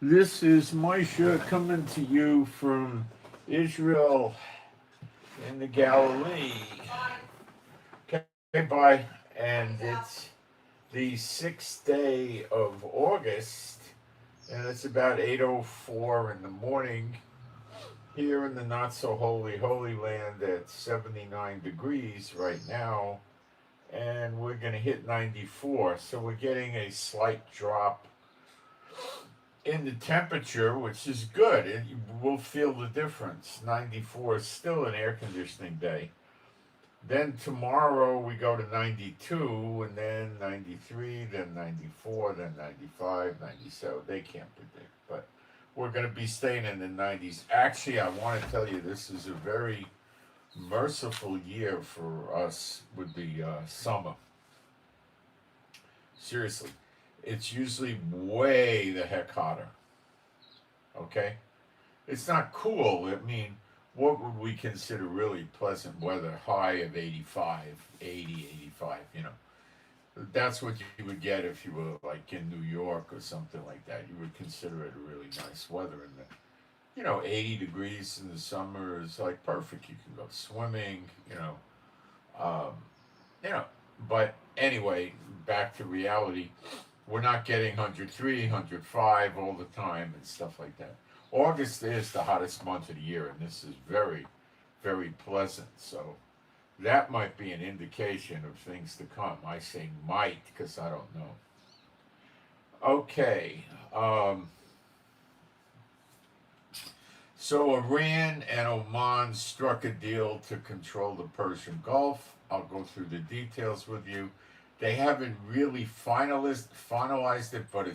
This is Moshe coming to you from Israel in the Galilee. Okay, bye. And it's the 6th day of August, and it's about 8:04 in the morning here in the not so holy land at 79 degrees right now, and we're going to hit 94. So we're getting a slight drop in the temperature, which is good. We'll feel the difference. 94 is still an air conditioning day. Then tomorrow we go to 92, and then 93, then 94, then 95, 97. They can't predict, but we're going to be staying in the 90s. Actually, I want to tell you this is a very merciful year for us with the summer. Seriously, it's usually way the heck hotter. Okay? It's not cool. I mean, what would we consider really pleasant weather? High of 85, 80, 85, you know. That's what you would get if you were like in New York or something like that. You would consider it really nice weather in the 80 degrees in the summer is like perfect. You can go swimming, um, you know. But anyway, back to reality. We're not getting 103, 105 all the time and stuff like that. August is the hottest month of the year, and this is very, very pleasant. So that might be an indication of things to come. I say might because I don't know. Okay. So Iran and Oman struck a deal to control the Persian Gulf. I'll go through the details with you. They haven't really finalized it, but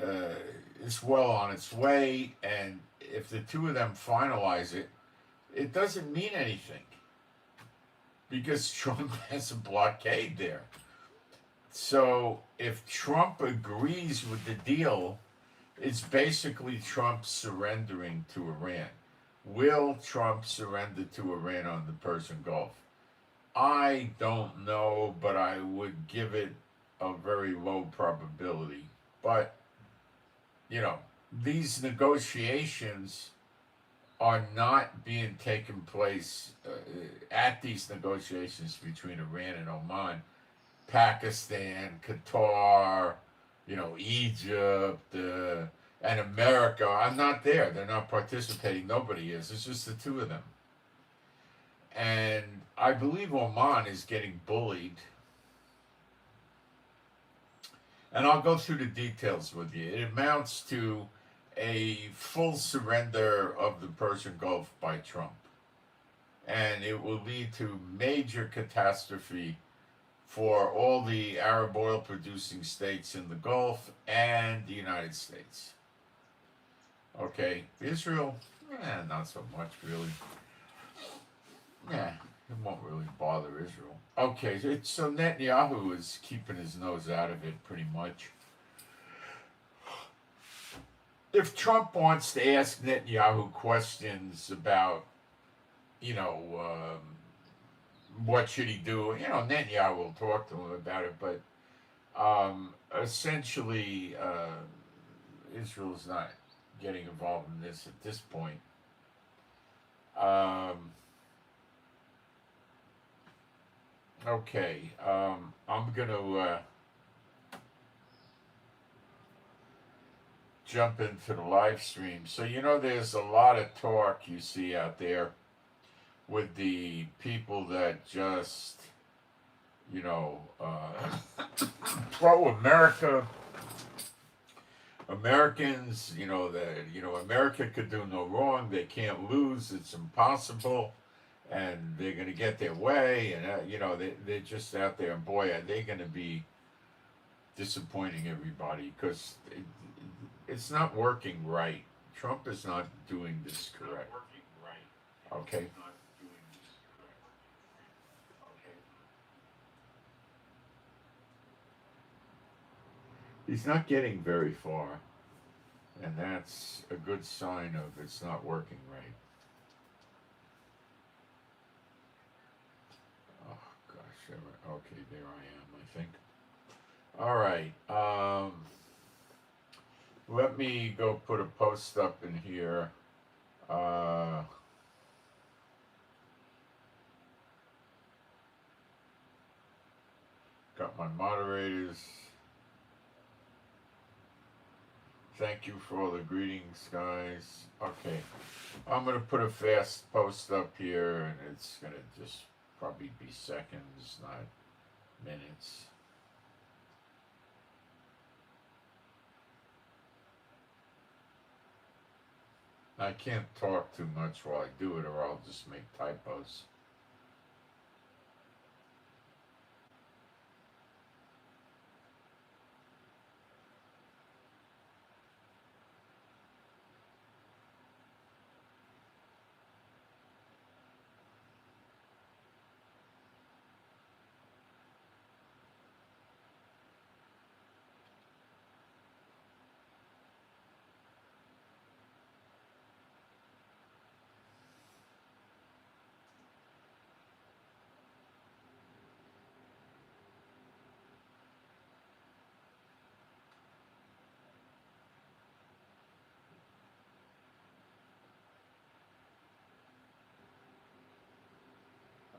uh, it's well on its way. And if the two of them finalize it, it doesn't mean anything because Trump has a blockade there. So if Trump agrees with the deal, it's basically Trump surrendering to Iran. Will Trump surrender to Iran on the Persian Gulf? I don't know, but I would give it a very low probability. But, you know, these negotiations are not being taken place at these negotiations between Iran and Oman. Pakistan, Qatar, Egypt, and America are not there. They're not participating. Nobody is. It's just the two of them. And I believe Oman is getting bullied. And I'll go through the details with you. It amounts to a full surrender of the Persian Gulf by Trump. And it will lead to major catastrophe for all the Arab oil producing states in the Gulf and the United States. Okay, Israel, not so much really. Yeah, it won't really bother Israel. Okay, so Netanyahu is keeping his nose out of it pretty much. If Trump wants to ask Netanyahu questions about, you know, what should he do, Netanyahu will talk to him about it, but essentially, Israel's not getting involved in this at this point. Um, okay, I'm going to jump into the live stream. So, there's a lot of talk you see out there with the people that just, pro America Americans, that America could do no wrong. They can't lose. It's impossible, and they're going to get their way. And they're just out there. And boy, are they going to be disappointing everybody because it's not working right. Trump is not doing this correct. Okay. He's not getting very far, and that's a good sign of it's not working right. Oh gosh, okay, there I am. I think. All right. Let me go put a post up in here. Got my moderators. Thank you for all the greetings, guys. Okay, I'm gonna put a fast post up here, and it's gonna just probably be seconds, not minutes. I can't talk too much while I do it, or I'll just make typos.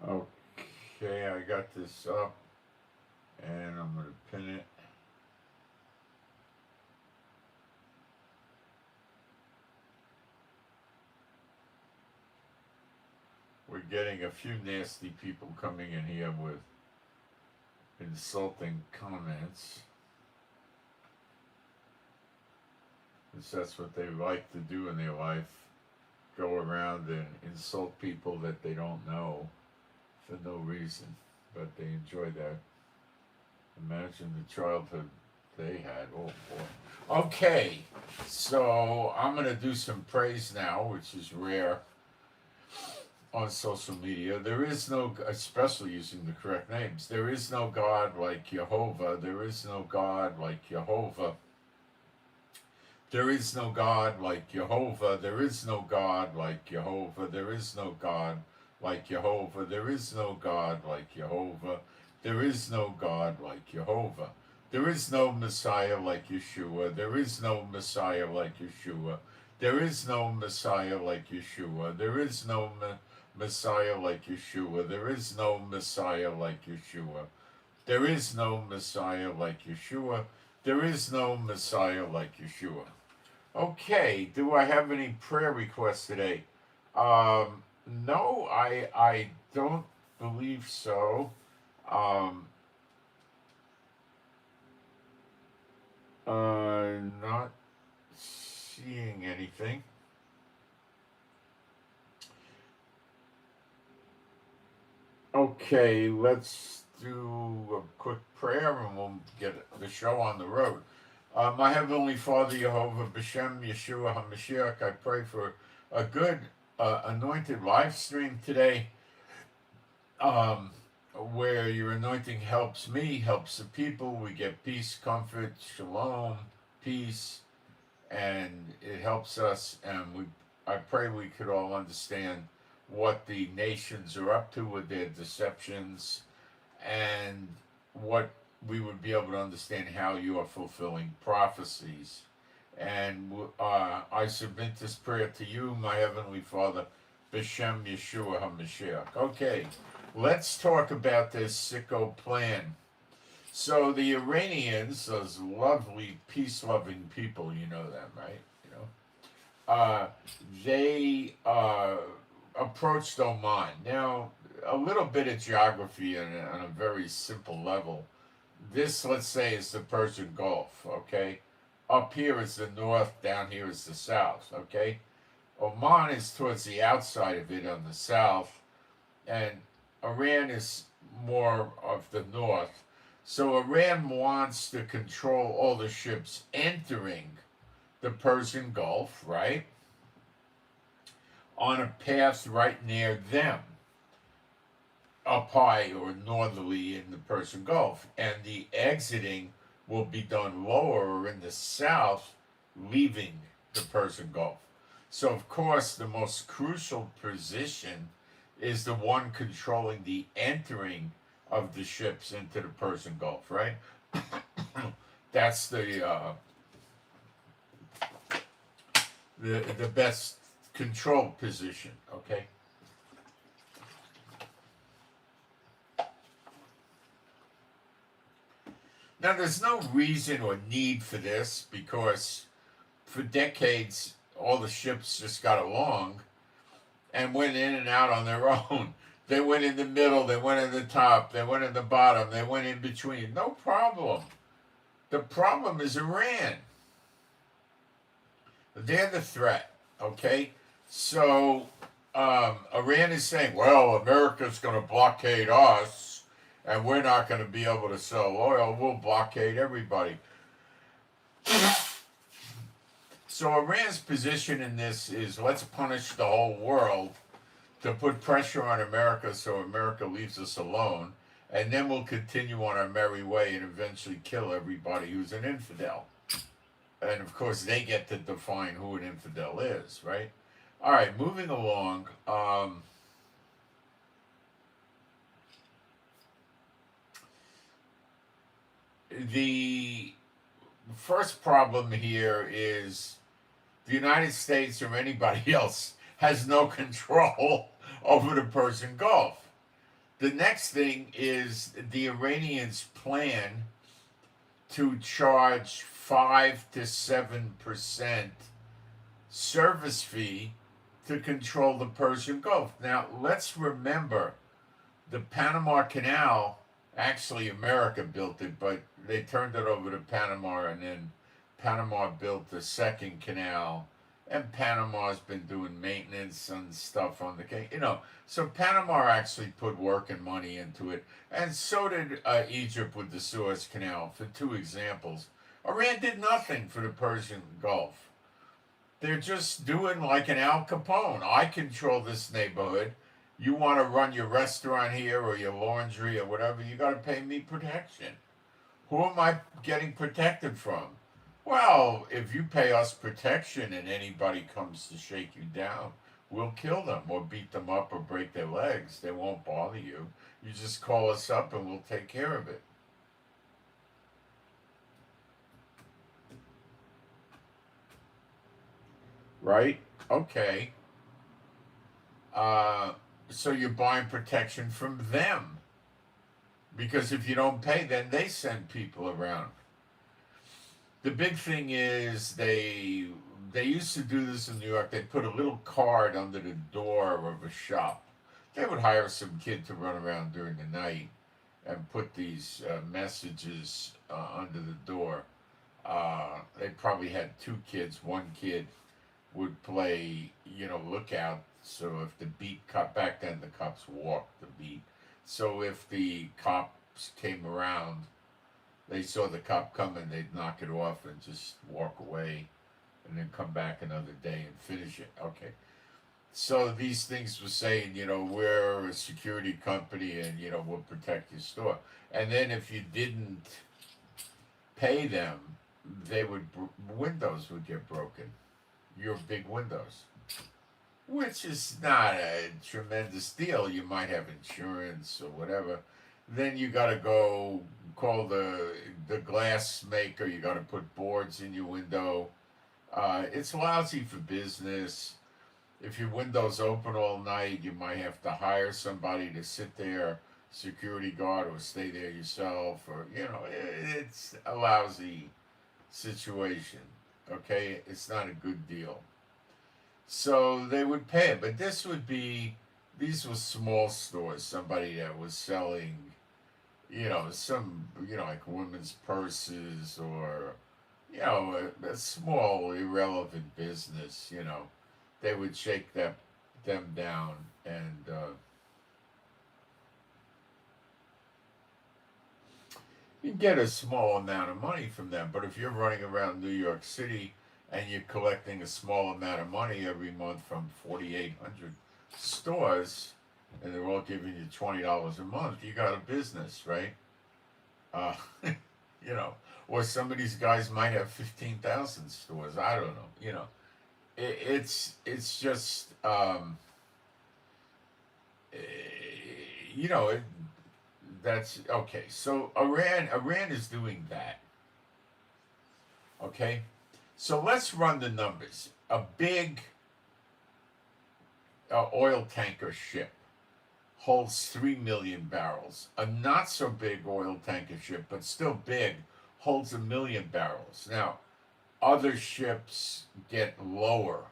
Okay, I got this up, and I'm gonna pin it. We're getting a few nasty people coming in here with insulting comments. Because that's what they like to do in their life. Go around and insult people that they don't know for no reason. But they enjoy that. Imagine the childhood they had. Oh boy. Okay, so I'm going to do some praise now, which is rare on social media. There is no, especially using the correct names, there is no God like Jehovah. There is no God like Jehovah. There is no God like Jehovah. There is no God like Jehovah. There is no God like Jehovah. There is no God like Jehovah. There is no God like Jehovah. There is no Messiah like Yeshua. There is no Messiah like Yeshua. There is no Messiah like Yeshua. There is no Messiah like Yeshua. There is no Messiah like Yeshua. There is no Messiah like Yeshua. There is no Messiah like Yeshua. Okay, do I have any prayer requests today? No, I don't believe so. Not seeing anything. Okay, let's do a quick prayer and we'll get the show on the road. My Heavenly Father, Jehovah, B'Shem, Yeshua HaMashiach, I pray for a good anointed live stream today, where your anointing helps me, helps the people. We get peace, comfort, shalom, peace, and it helps us. And I pray we could all understand what the nations are up to with their deceptions, and what we would be able to understand how you are fulfilling prophecies. And I submit this prayer to you, my Heavenly Father, B'Shem Yeshua HaMashiach. Okay, let's talk about this sicko plan. So the Iranians, those lovely, peace-loving people, you know them, right? They approached Oman. Now, a little bit of geography on a very simple level. This, let's say, is the Persian Gulf, okay? Up here is the north, down here is the south, okay? Oman is towards the outside of it on the south, and Iran is more of the north. So Iran wants to control all the ships entering the Persian Gulf, right? On a path right near them, up high or northerly in the Persian Gulf. And the exiting will be done lower or in the south, leaving the Persian Gulf. So, of course, the most crucial position is the one controlling the entering of the ships into the Persian Gulf, right? That's the best control position. Okay. Now, there's no reason or need for this because for decades all the ships just got along and went in and out on their own. They went in the middle, they went in the top, they went in the bottom, they went in between. No problem. The problem is Iran. They're the threat, okay? So Iran is saying, well, America's going to blockade us and we're not going to be able to sell oil. We'll blockade everybody. So Iran's position in this is let's punish the whole world to put pressure on America so America leaves us alone, and then we'll continue on our merry way and eventually kill everybody who's an infidel. And of course, they get to define who an infidel is, right? All right, moving along. The first problem here is the United States or anybody else has no control over the Persian Gulf. The next thing is the Iranians plan to charge 5 to 7% service fee to control the Persian Gulf. Now, let's remember the Panama Canal, actually America built it, but they turned it over to Panama, and then Panama built the second canal, and Panama's been doing maintenance and stuff on the, so Panama actually put work and money into it, and so did Egypt with the Suez Canal, for two examples. Iran did nothing for the Persian Gulf. They're just doing like an Al Capone. I control this neighborhood. You want to run your restaurant here or your laundry or whatever, you got to pay me protection. Who am I getting protected from? Well, if you pay us protection and anybody comes to shake you down, we'll kill them or beat them up or break their legs. They won't bother you. You just call us up and we'll take care of it. Right? Okay. So you're buying protection from them. Because if you don't pay, then they send people around. The big thing is they used to do this in New York. They'd put a little card under the door of a shop. They would hire some kid to run around during the night and put these messages under the door. They probably had two kids. One kid would play, lookout. So if the beat cop, back then the cops walked the beat. So if the cops came around, they saw the cop coming, they'd knock it off and just walk away and then come back another day and finish it. Okay. So these things were saying, we're a security company and, we'll protect your store. And then if you didn't pay them, windows would get broken. Your big windows. Which is not a tremendous deal. You might have insurance or whatever. Then you got to go call the glass maker. You got to put boards in your window. It's lousy for business. If your window's open all night, you might have to hire somebody to sit there, security guard, or stay there yourself. Or it's a lousy situation. Okay, it's not a good deal. So they would pay it, but these were small stores. Somebody that was selling, some, like women's purses or, a small irrelevant business. They would shake them down and you get a small amount of money from them. But if you're running around New York City and you're collecting a small amount of money every month from 4,800 stores, and they're all giving you $20 a month, you got a business, right? Uh, or some of these guys might have 15,000 stores. I don't know. It's just, that's okay. So Iran is doing that. Okay. So let's run the numbers. A big oil tanker ship holds 3 million barrels. A not so big oil tanker ship, but still big, holds 1 million barrels. Now, other ships get lower,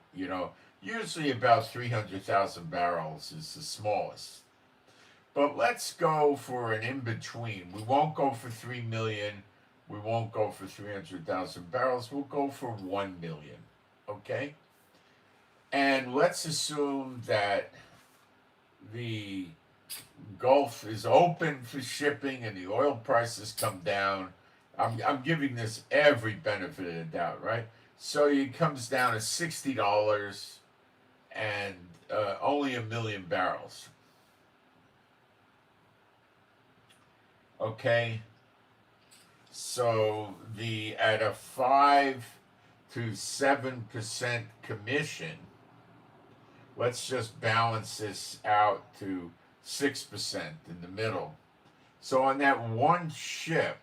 usually about 300,000 barrels is the smallest. But let's go for an in between. We won't go for 3 million. We won't go for 300,000 barrels. We'll go for 1 million. Okay? And let's assume that the Gulf is open for shipping and the oil prices come down. I'm giving this every benefit of the doubt, right? So it comes down to $60 and only 1 million barrels. Okay, so at a 5 to 7% commission, let's just balance this out to 6% in the middle. So on that one ship,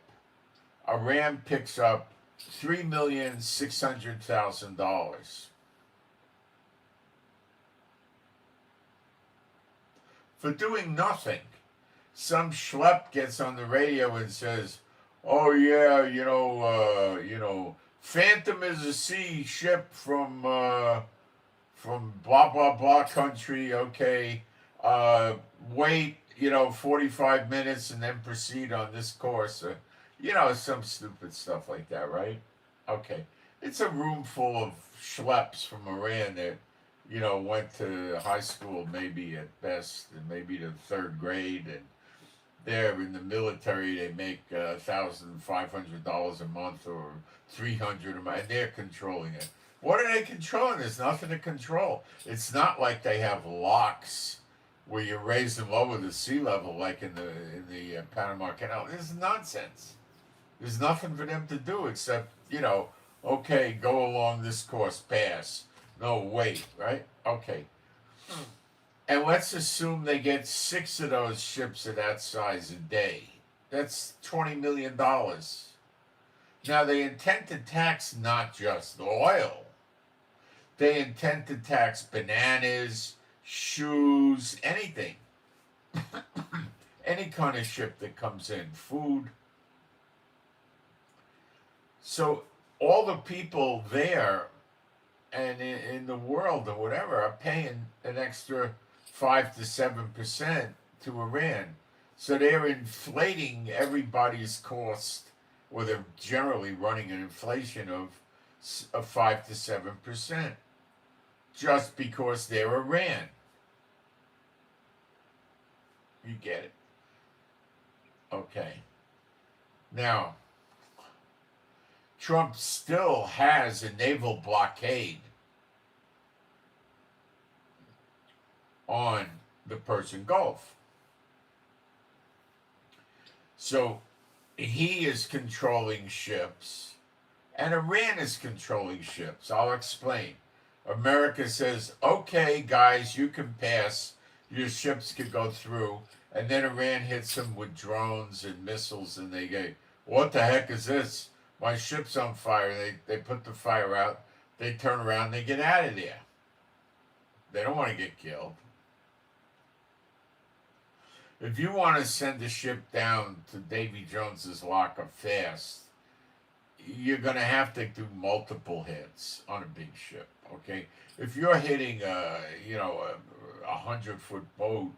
Iran picks up $3,600,000 for doing nothing. Some schlep gets on the radio and says, "Oh yeah, Phantom is a sea ship from blah blah blah country. Okay, wait, 45 minutes and then proceed on this course." Some stupid stuff like that, right? Okay, it's a room full of schleps from Iran that went to high school maybe at best and maybe to third grade, and they're in the military. They make $1,500 a month or $300 a month, and they're controlling it. What are they controlling? There's nothing to control. It's not like they have locks where you raise them lower the sea level like in the Panama Canal. This is nonsense. There's nothing for them to do except okay, go along this course, pass. No, wait, right? Okay. And let's assume they get 6 of those ships of that size a day. That's $20 million. Now, they intend to tax not just oil. They intend to tax bananas, shoes, anything. Any kind of ship that comes in, food. So all the people there and in the world or whatever are paying an extra 5 to 7% to Iran. So they're inflating everybody's cost, or they're generally running an inflation of 5 to 7%, just because they're Iran. You get it? Okay. Now, Trump still has a naval blockade on the Persian Gulf. So he is controlling ships, and Iran is controlling ships. I'll explain. America says, okay, guys, you can pass. Your ships could go through. And then Iran hits them with drones and missiles, and they go, what the heck is this? My ship's on fire. They put the fire out. They turn around, they get out of there. They don't want to get killed. If you want to send a ship down to Davy Jones's locker fast, you're going to have to do multiple hits on a big ship, okay? If you're hitting a 100-foot boat,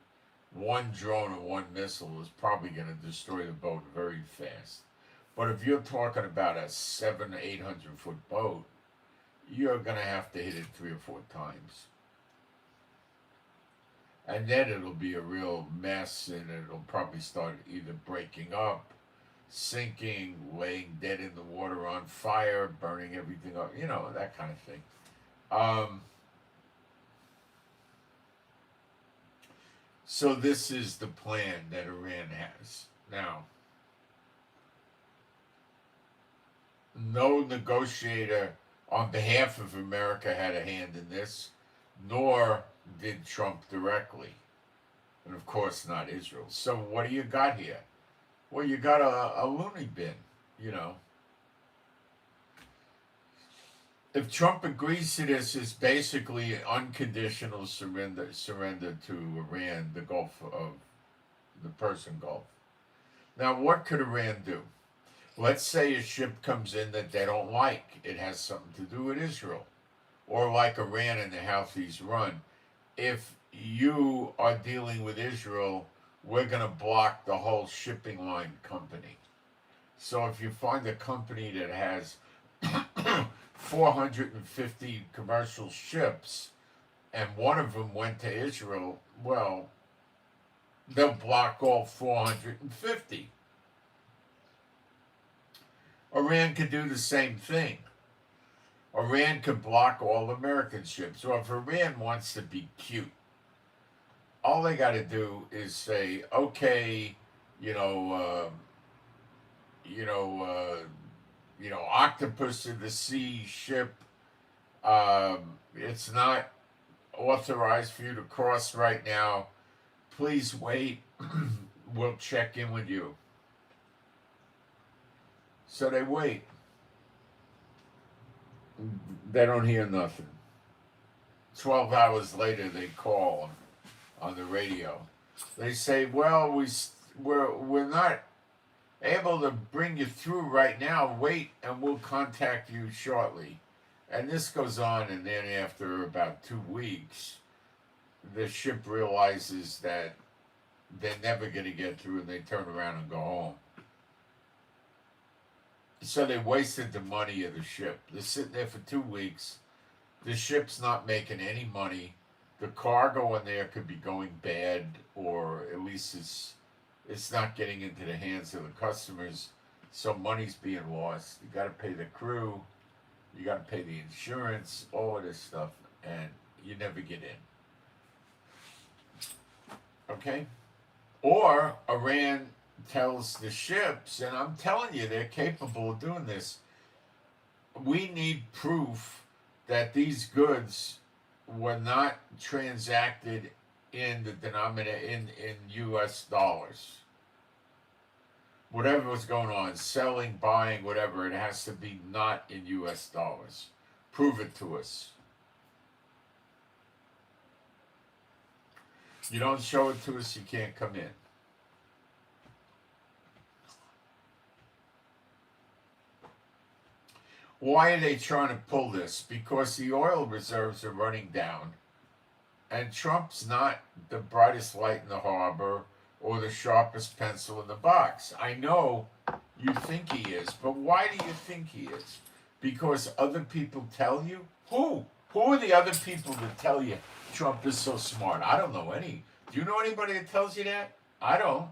one drone or one missile is probably going to destroy the boat very fast. But if you're talking about a 700 to 800-foot boat, you're going to have to hit it 3 or 4 times. And then it'll be a real mess, and it'll probably start either breaking up, sinking, laying dead in the water on fire, burning everything up, that kind of thing. So this is the plan that Iran has. Now, no negotiator on behalf of America had a hand in this, nor did Trump directly. And of course not Israel. So what do you got here? Well, you got a loony bin, If Trump agrees to this, it's basically unconditional surrender to Iran, the Gulf of the Persian Gulf. Now, what could Iran do? Let's say a ship comes in that they don't like. It has something to do with Israel, or like Iran and the Houthis run. If you are dealing with Israel, we're going to block the whole shipping line company. So if you find a company that has 450 commercial ships and one of them went to Israel, well, they'll block all 450. Iran could do the same thing. Iran could block all American ships. Or if Iran wants to be cute, all they got to do is say, okay, you know, octopus in the sea ship. It's not authorized for you to cross right now. Please wait. We'll check in with you. So they wait. They don't hear nothing. 12 hours later, they call on the radio. They say, well, we're not able to bring you through right now. Wait, and we'll contact you shortly. And this goes on, and then after about 2 weeks, the ship realizes that they're never going to get through, and they turn around and go home. So they wasted the money of the ship. They're sitting there for 2 weeks. The ship's not making any money. The cargo in there could be going bad, or at least it's not getting into the hands of the customers. So money's being lost. You got to pay the crew. You got to pay the insurance, all of this stuff, and you never get in. Okay? Or Iran tells the ships, and I'm telling you, they're capable of doing this. We need proof that these goods were not transacted in the in U.S. dollars. Whatever was going on, selling, buying, whatever, it has to be not in U.S. dollars. Prove it to us. You don't show it to us, you can't come in. Why are they trying to pull this? Because the oil reserves are running down, and Trump's not the brightest light in the harbor or the sharpest pencil in the box. I know you think he is, but why do you think he is? Because other people tell you? Who? Who are the other people that tell you Trump is so smart? I don't know any. Do you know anybody that tells you that? I don't.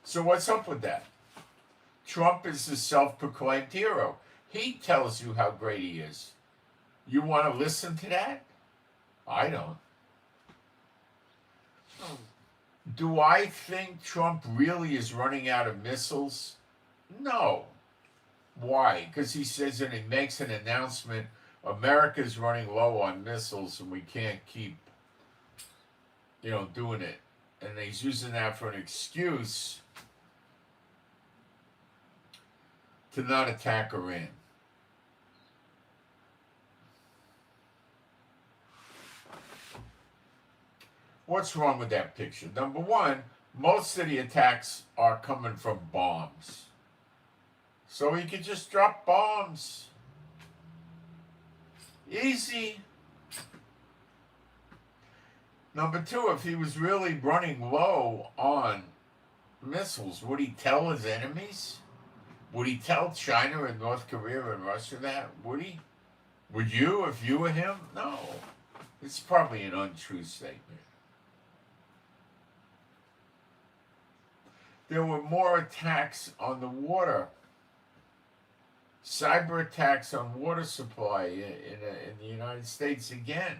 So what's up with that? Trump is the self-proclaimed hero. He tells you how great he is. You want to listen to that? I don't. Do I think Trump really is running out of missiles? No. Why? Because he says, and he makes an announcement, America's running low on missiles and we can't keep, doing it. And he's using that for an excuse to not attack Iran. What's wrong with that picture? Number one, most of the attacks are coming from bombs. So he could just drop bombs. Easy. Number two, if he was really running low on missiles, would he tell his enemies? Would he tell China and North Korea and Russia that? Would he? Would you if you were him? No. It's probably an untrue statement. There were more attacks on the water. Cyber attacks on water supply in the United States again.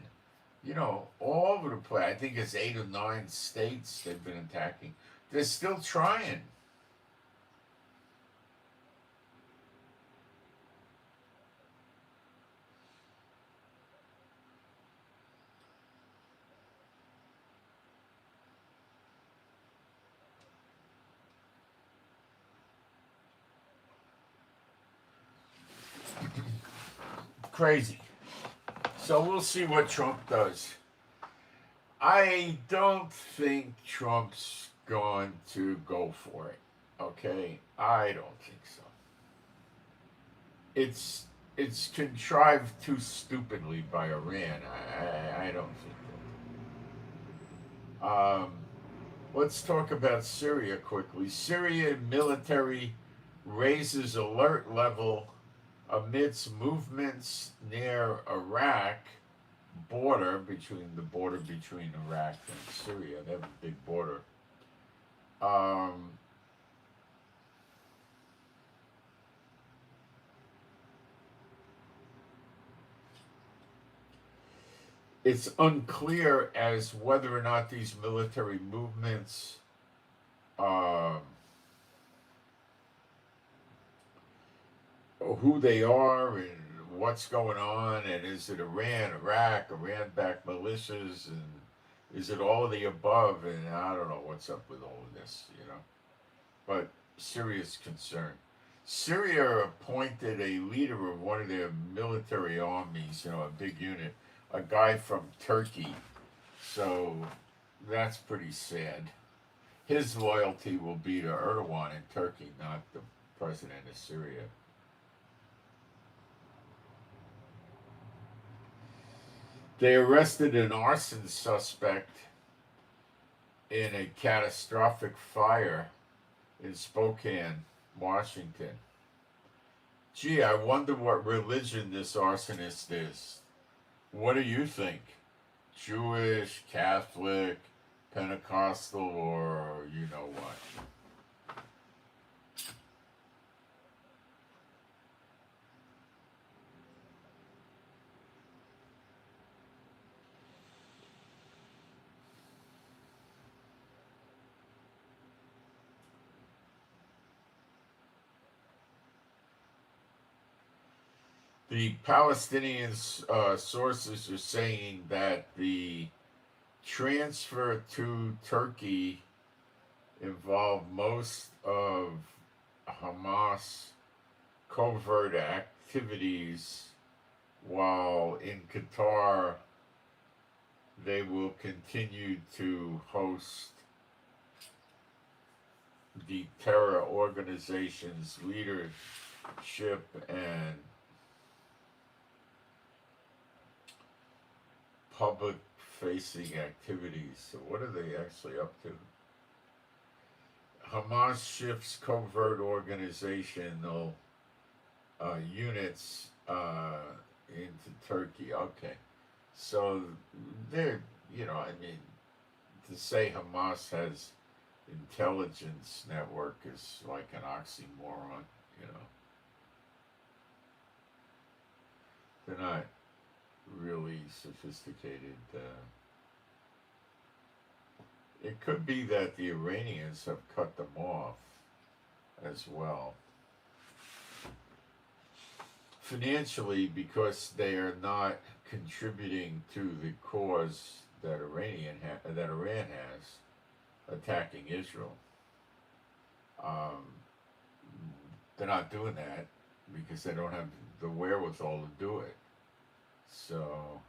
All over the place. I think it's 8 or 9 states they've been attacking. They're still trying. Crazy. So we'll see what Trump does. I don't think Trump's going to go for it. Okay? I don't think so. It's contrived too stupidly by Iran. I don't think that. Let's talk about Syria quickly. Syrian military raises alert level amidst movements near Iraq border between Iraq and Syria. They have a big border. Um, it's unclear as whether or not these military movements who they are and what's going on, and is it Iran, Iraq, Iran-backed militias, and is it all of the above? And I don't know what's up with all of this, But Syria's concerned. Syria appointed a leader of one of their military armies, a big unit, a guy from Turkey. So that's pretty sad. His loyalty will be to Erdogan in Turkey, not the president of Syria. They arrested an arson suspect in a catastrophic fire in Spokane, Washington. Gee, I wonder what religion this arsonist is. What do you think? Jewish, Catholic, Pentecostal, or you know what? The Palestinian sources are saying that the transfer to Turkey involved most of Hamas covert activities, while in Qatar they will continue to host the terror organization's leadership and public facing activities. So what are they actually up to? Hamas shifts covert organizational units into Turkey. Okay. So they're, to say Hamas has intelligence network is like an oxymoron, They're not really sophisticated. It could be that the Iranians have cut them off as well. Financially, because they are not contributing to the cause that Iran has, attacking Israel. They're not doing that because they don't have the wherewithal to do it. So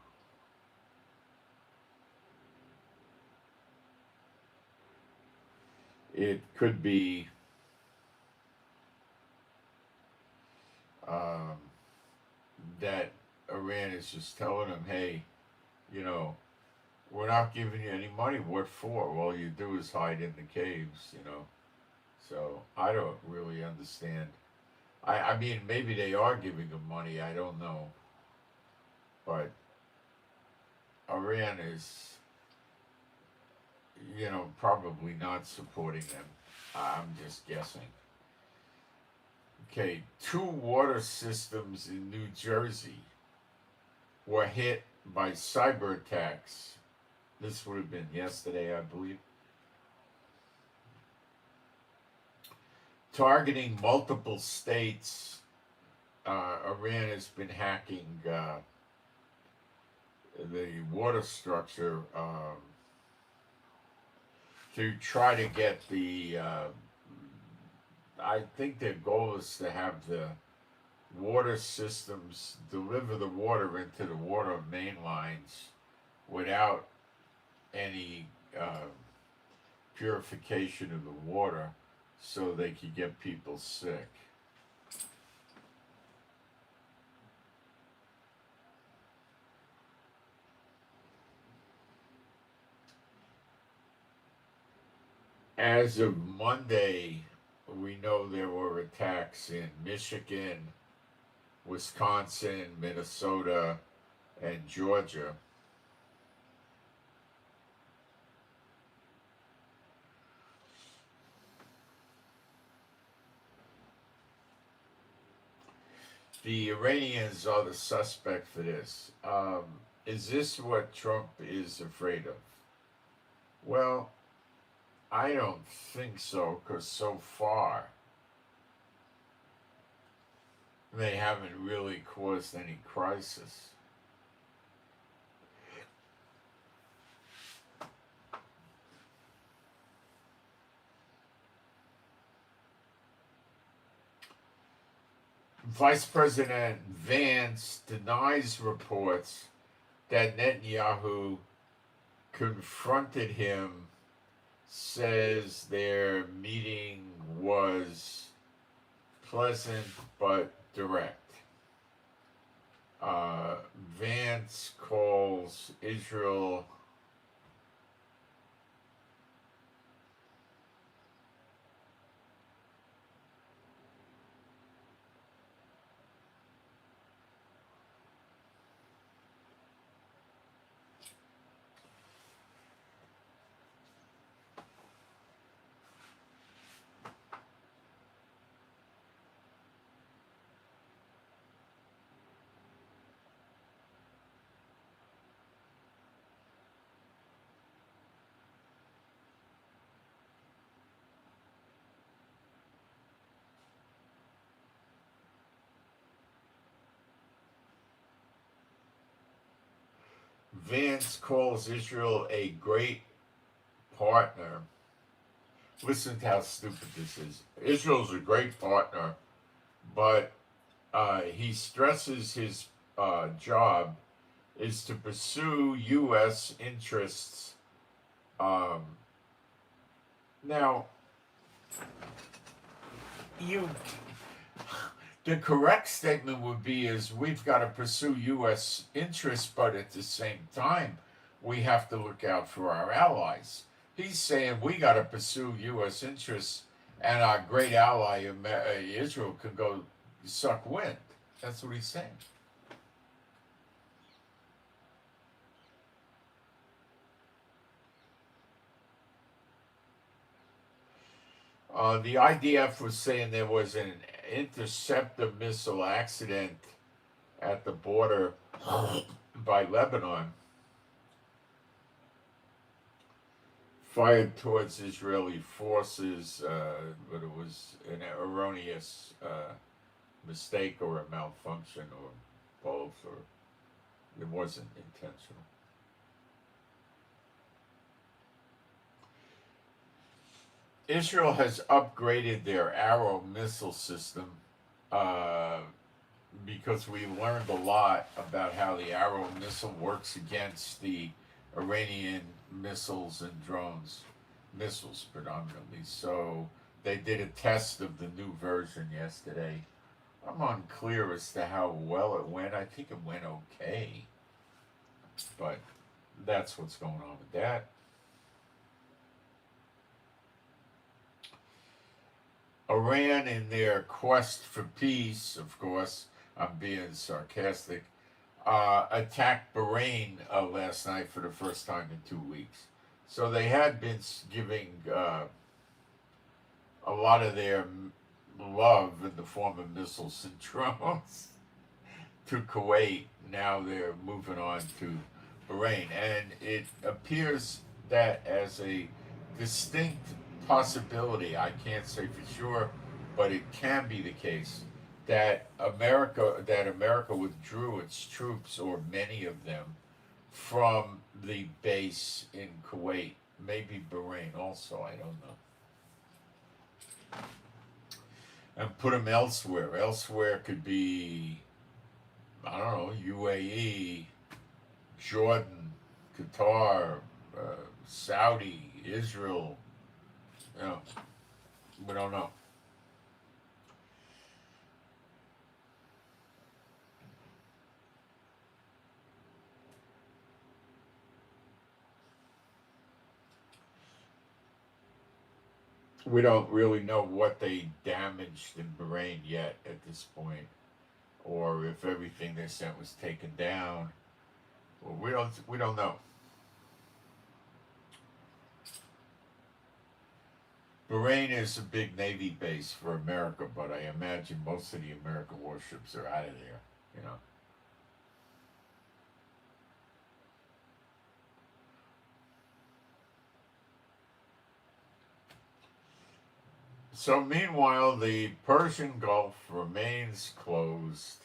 it could be that Iran is just telling them, hey, we're not giving you any money. What for? All you do is hide in the caves, So I don't really understand. I mean, maybe they are giving them money. I don't know. But Iran is, probably not supporting them. I'm just guessing. Okay, 2 water systems in New Jersey were hit by cyber attacks. This would have been yesterday, I believe. Targeting multiple states, Iran has been hacking the water structure to try to get the. I think their goal is to have the water systems deliver the water into the water main lines without any purification of the water, so they could get people sick. As of Monday, we know there were attacks in Michigan, Wisconsin, Minnesota, and Georgia. The Iranians are the suspect for this. Is this what Trump is afraid of? Well, I don't think so, because so far they haven't really caused any crisis. Vice President Vance denies reports that Netanyahu confronted him, says their meeting was pleasant but direct. Vance calls Israel Vance calls Israel a great partner. Listen to how stupid this is. Israel's a great partner, but he stresses his job is to pursue U.S. interests. Now, you, the correct statement would be is we've got to pursue U.S. interests, but at the same time, we have to look out for our allies. He's saying we got to pursue U.S. interests, and our great ally Israel can go suck wind. That's what he's saying. The IDF was saying there was an interceptor missile accident at the border by Lebanon, fired towards Israeli forces, but it was an erroneous mistake or a malfunction or both, or it wasn't intentional. Israel has upgraded their Arrow missile system because we learned a lot about how the Arrow missile works against the Iranian missiles and drones, missiles predominantly. So they did a test of the new version yesterday. I'm unclear as to how well it went. I think it went okay, but that's what's going on with that. Iran, in their quest for peace, of course, I'm being sarcastic, attacked Bahrain last night for the first time in 2 weeks. So they had been giving a lot of their love in the form of missiles and drones to Kuwait. Now they're moving on to Bahrain. And it appears that as a distinct possibility, I can't say for sure, but it can be the case that America withdrew its troops, or many of them, from the base in Kuwait, maybe Bahrain also, I don't know. and put them elsewhere. Elsewhere could be, I don't know, UAE, Jordan, Qatar, uh, Saudi, Israel. You know, we don't know. We don't really know what they damaged in Bahrain yet at this point, or if everything they sent was taken down. Well, we don't know. Bahrain is a big Navy base for America, but I imagine most of the American warships are out of there. You know. So meanwhile, the Persian Gulf remains closed.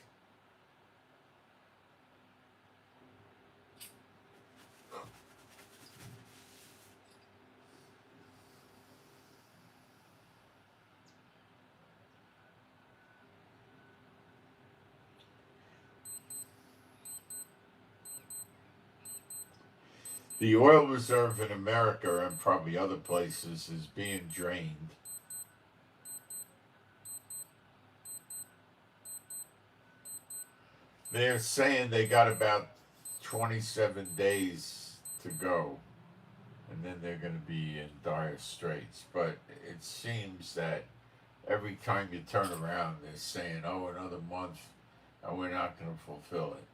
The oil reserve in America and probably other places is being drained. They're saying they got about 27 days to go, and then they're going to be in dire straits. But it seems that every time you turn around, they're saying, oh, another month, and we're not going to fulfill it.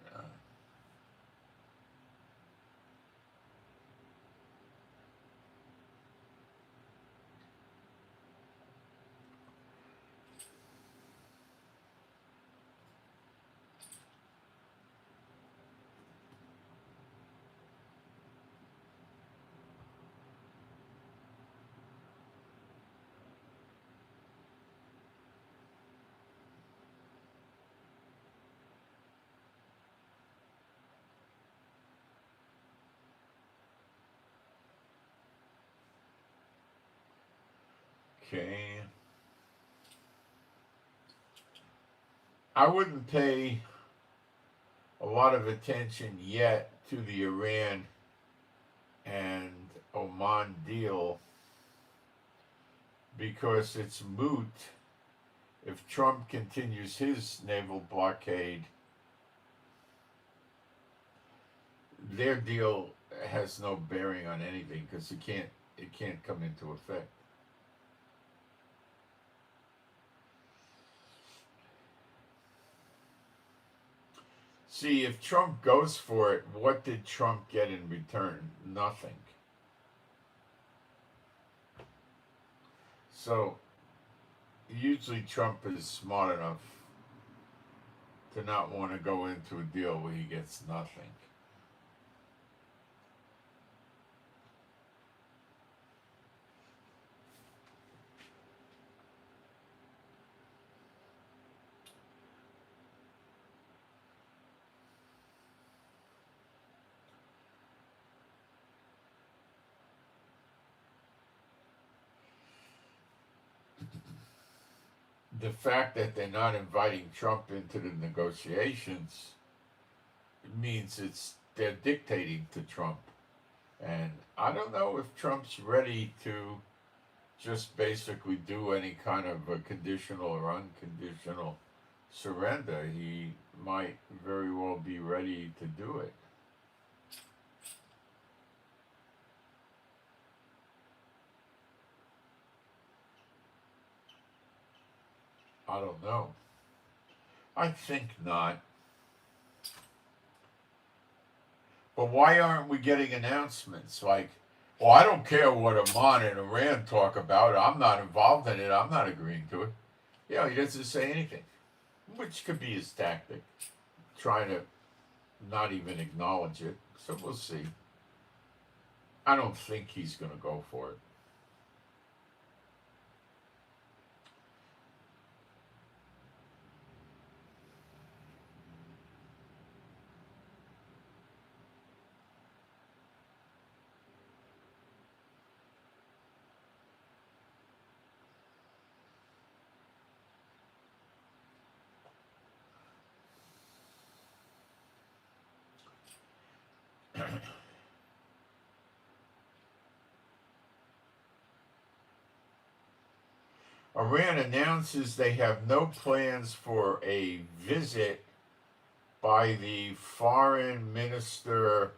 Okay. I wouldn't pay a lot of attention yet to the Iran and Oman deal because it's moot if Trump continues his naval blockade. Their deal has no bearing on anything because it can't come into effect. See, if Trump goes for it, what did Trump get in return? Nothing. So usually Trump is smart enough to not want to go into a deal where he gets nothing. The fact that they're not inviting Trump into the negotiations means it's they're dictating to Trump. And I don't know if Trump's ready to just basically do any kind of a conditional or unconditional surrender. He might very well be ready to do it. I don't know. I think not. But why aren't we getting announcements like, well, I don't care what Oman and Iran talk about. I'm not involved in it. I'm not agreeing to it. Yeah, he doesn't say anything, which could be his tactic, trying to not even acknowledge it. So we'll see. I don't think he's going to go for it. Iran announces they have no plans for a visit by the foreign minister.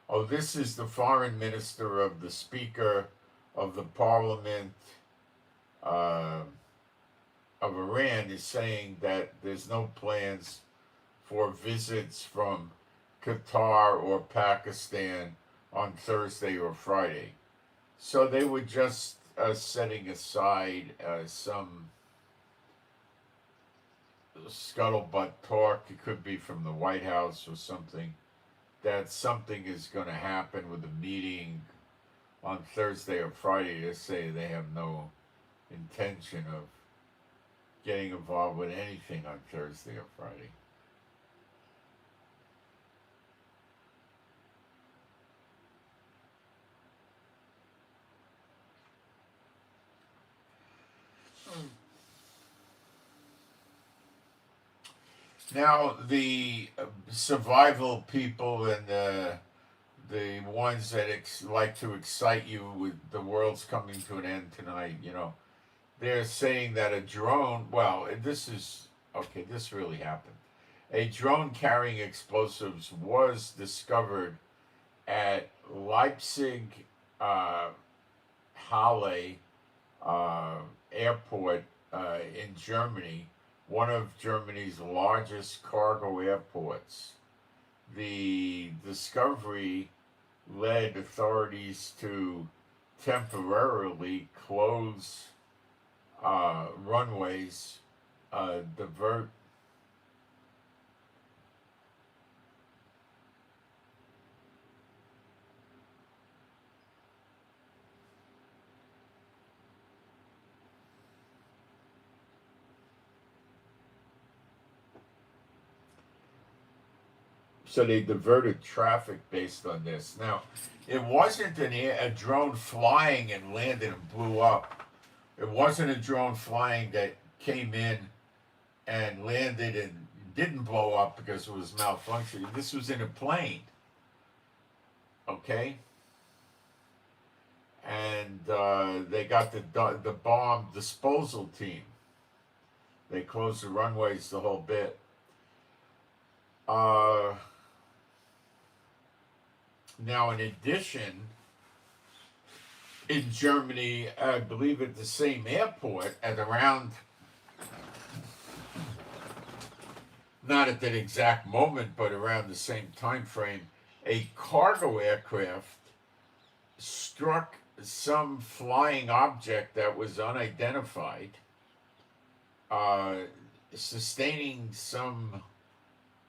Oh, this is the foreign minister of the Speaker of the Parliament uh, of Iran is saying that there's no plans for visits from Qatar or Pakistan on Thursday or Friday. So they were just setting aside some scuttlebutt talk. It could be from the White House or something, that something is going to happen with a meeting on Thursday or Friday. To say they have no intention of getting involved with anything on Thursday or Friday. Now, the survival people and the ones that like to excite you with the world's coming to an end tonight, they're saying that a drone, well, this is, okay, this really happened. A drone carrying explosives was discovered at Leipzig Halle uh, airport in Germany, one of Germany's largest cargo airports. The discovery led authorities to temporarily close runways, divert so they diverted traffic based on this. Now, it wasn't a drone flying and landed and blew up. It wasn't a drone flying that came in and landed and didn't blow up because it was malfunctioning. This was in a plane, okay? And they got the bomb disposal team. They closed the runways the whole bit. Now, in addition, in Germany, I believe at the same airport, at around, not at that exact moment, but around the same time frame, a cargo aircraft struck some flying object that was unidentified, sustaining some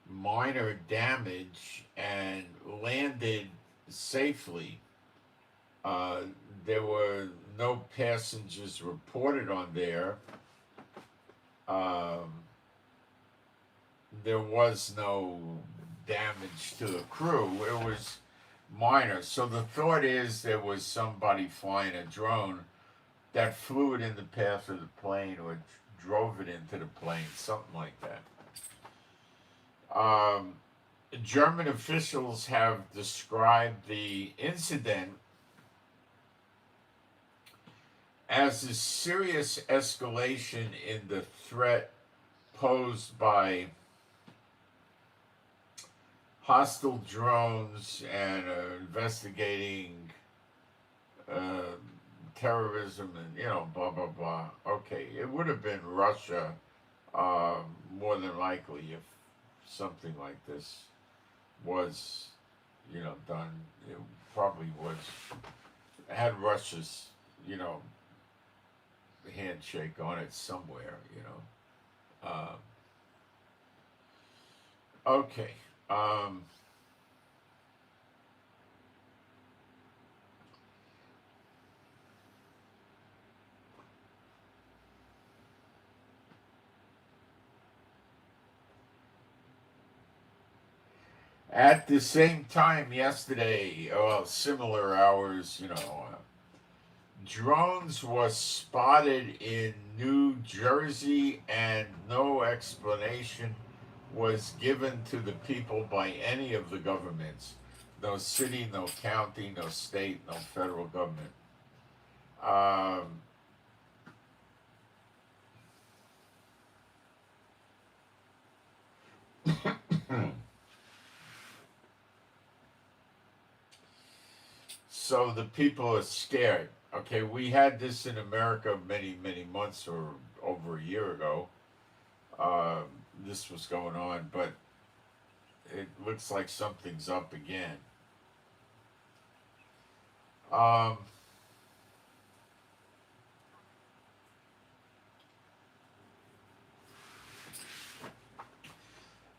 minor damage and landed safely. There were no passengers reported on there. There was no damage to the crew. It was minor. So the thought is there was somebody flying a drone that flew it in the path of the plane or drove it into the plane, something like that. German officials have described the incident as a serious escalation in the threat posed by hostile drones and investigating terrorism and blah blah blah. Okay, it would have been Russia more than likely if something like this was done. It probably was had Russia's handshake on it somewhere. Okay. At the same time yesterday, well, similar hours, drones was spotted in New Jersey, and no explanation was given to the people by any of the governments. No city, no county, no state, no federal government. So the people are scared. Okay, we had this in America many, many months or over a year ago. Uh, this was going on, but it looks like something's up again. Um,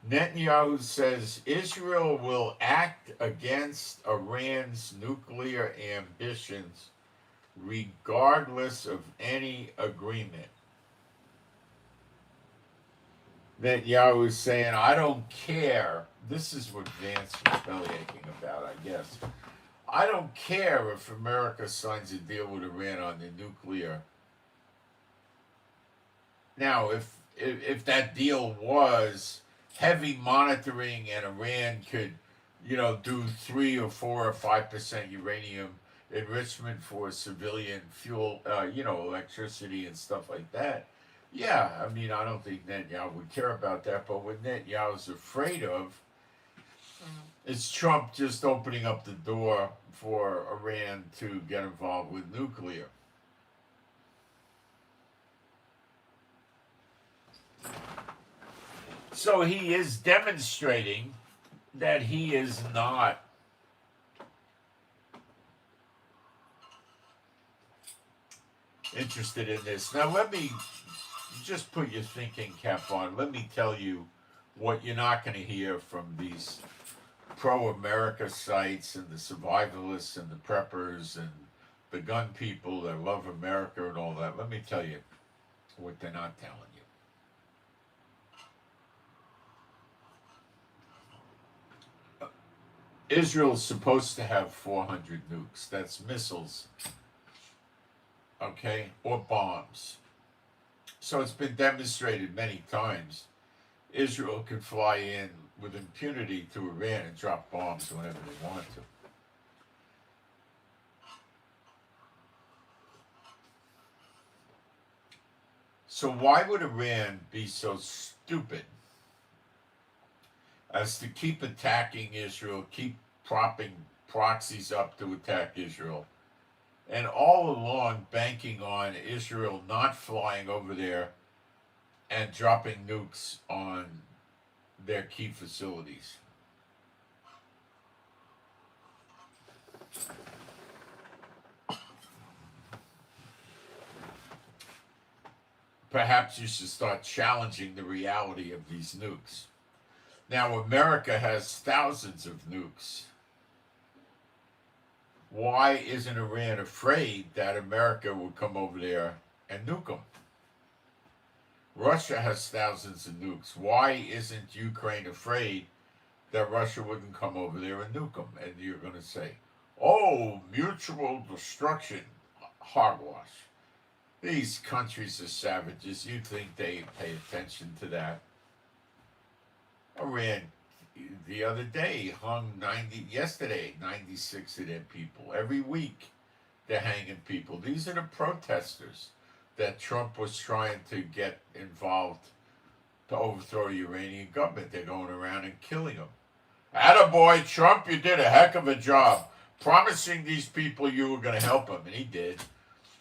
Netanyahu says Israel will act against Iran's nuclear ambitions regardless of any agreement. Netanyahu is saying, I don't care. This is what Vance was bellyaching about, I guess. I don't care if America signs a deal with Iran on the nuclear. Now, if that deal was heavy monitoring and Iran could, do 3 or 4 or 5% uranium enrichment for civilian fuel, electricity and stuff like that. Yeah, I mean, I don't think Netanyahu would care about that. But what Netanyahu's afraid of is Trump just opening up the door for Iran to get involved with nuclear. So he is demonstrating that he is not interested in this. Now, let me just put your thinking cap on. Let me tell you what you're not going to hear from these pro-America sites and the survivalists and the preppers and the gun people that love America and all that. Let me tell you what they're not telling you. Israel's supposed to have 400 nukes. That's missiles, okay, or bombs. So it's been demonstrated many times. Israel can fly in with impunity to Iran and drop bombs whenever they want to. So why would Iran be so stupid as to keep attacking Israel, keep propping proxies up to attack Israel, and all along banking on Israel not flying over there and dropping nukes on their key facilities? Perhaps you should start challenging the reality of these nukes. Now, America has thousands of nukes. Why isn't Iran afraid that America would come over there and nuke them? Russia has thousands of nukes. Why isn't Ukraine afraid that Russia wouldn't come over there and nuke them? And you're going to say, oh, mutual destruction. Hogwash. These countries are savages. You think they pay attention to that? Iran, the other day, hung 96 of their people. Every week, they're hanging people. These are the protesters that Trump was trying to get involved to overthrow the Iranian government. They're going around and killing them. Attaboy, Trump, you did a heck of a job promising these people you were going to help them, and he did.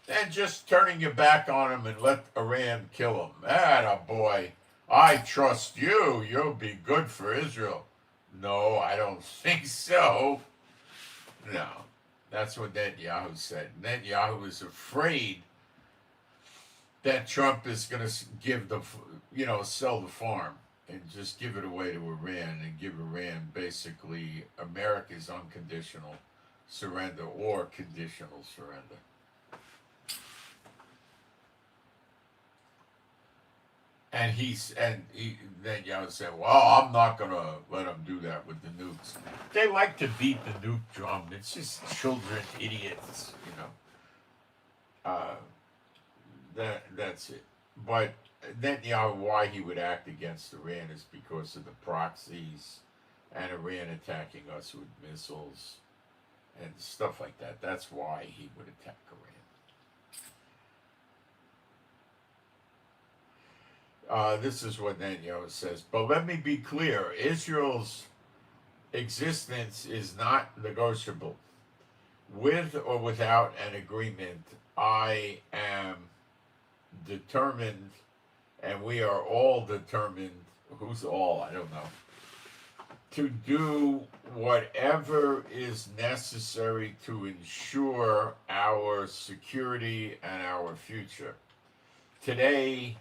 And just turning your back on them and let Iran kill them. Attaboy, I trust you. You'll be good for Israel. No, I don't think so. No, that's what Netanyahu said. Netanyahu is afraid that Trump is going to give sell the farm and just give it away to Iran and give Iran basically America's unconditional surrender or conditional surrender. And then Netanyahu said, well, I'm not going to let them do that with the nukes. They like to beat the nuke drum. It's just children, idiots, That's it. But Netanyahu, why he would act against Iran is because of the proxies and Iran attacking us with missiles and stuff like that. That's why he would attack Iran. This is what Netanyahu says. But let me be clear. Israel's existence is not negotiable. with or without an agreement, I am determined, and we are all determined, who's all, I don't know, to do whatever is necessary to ensure our security and our future. Today,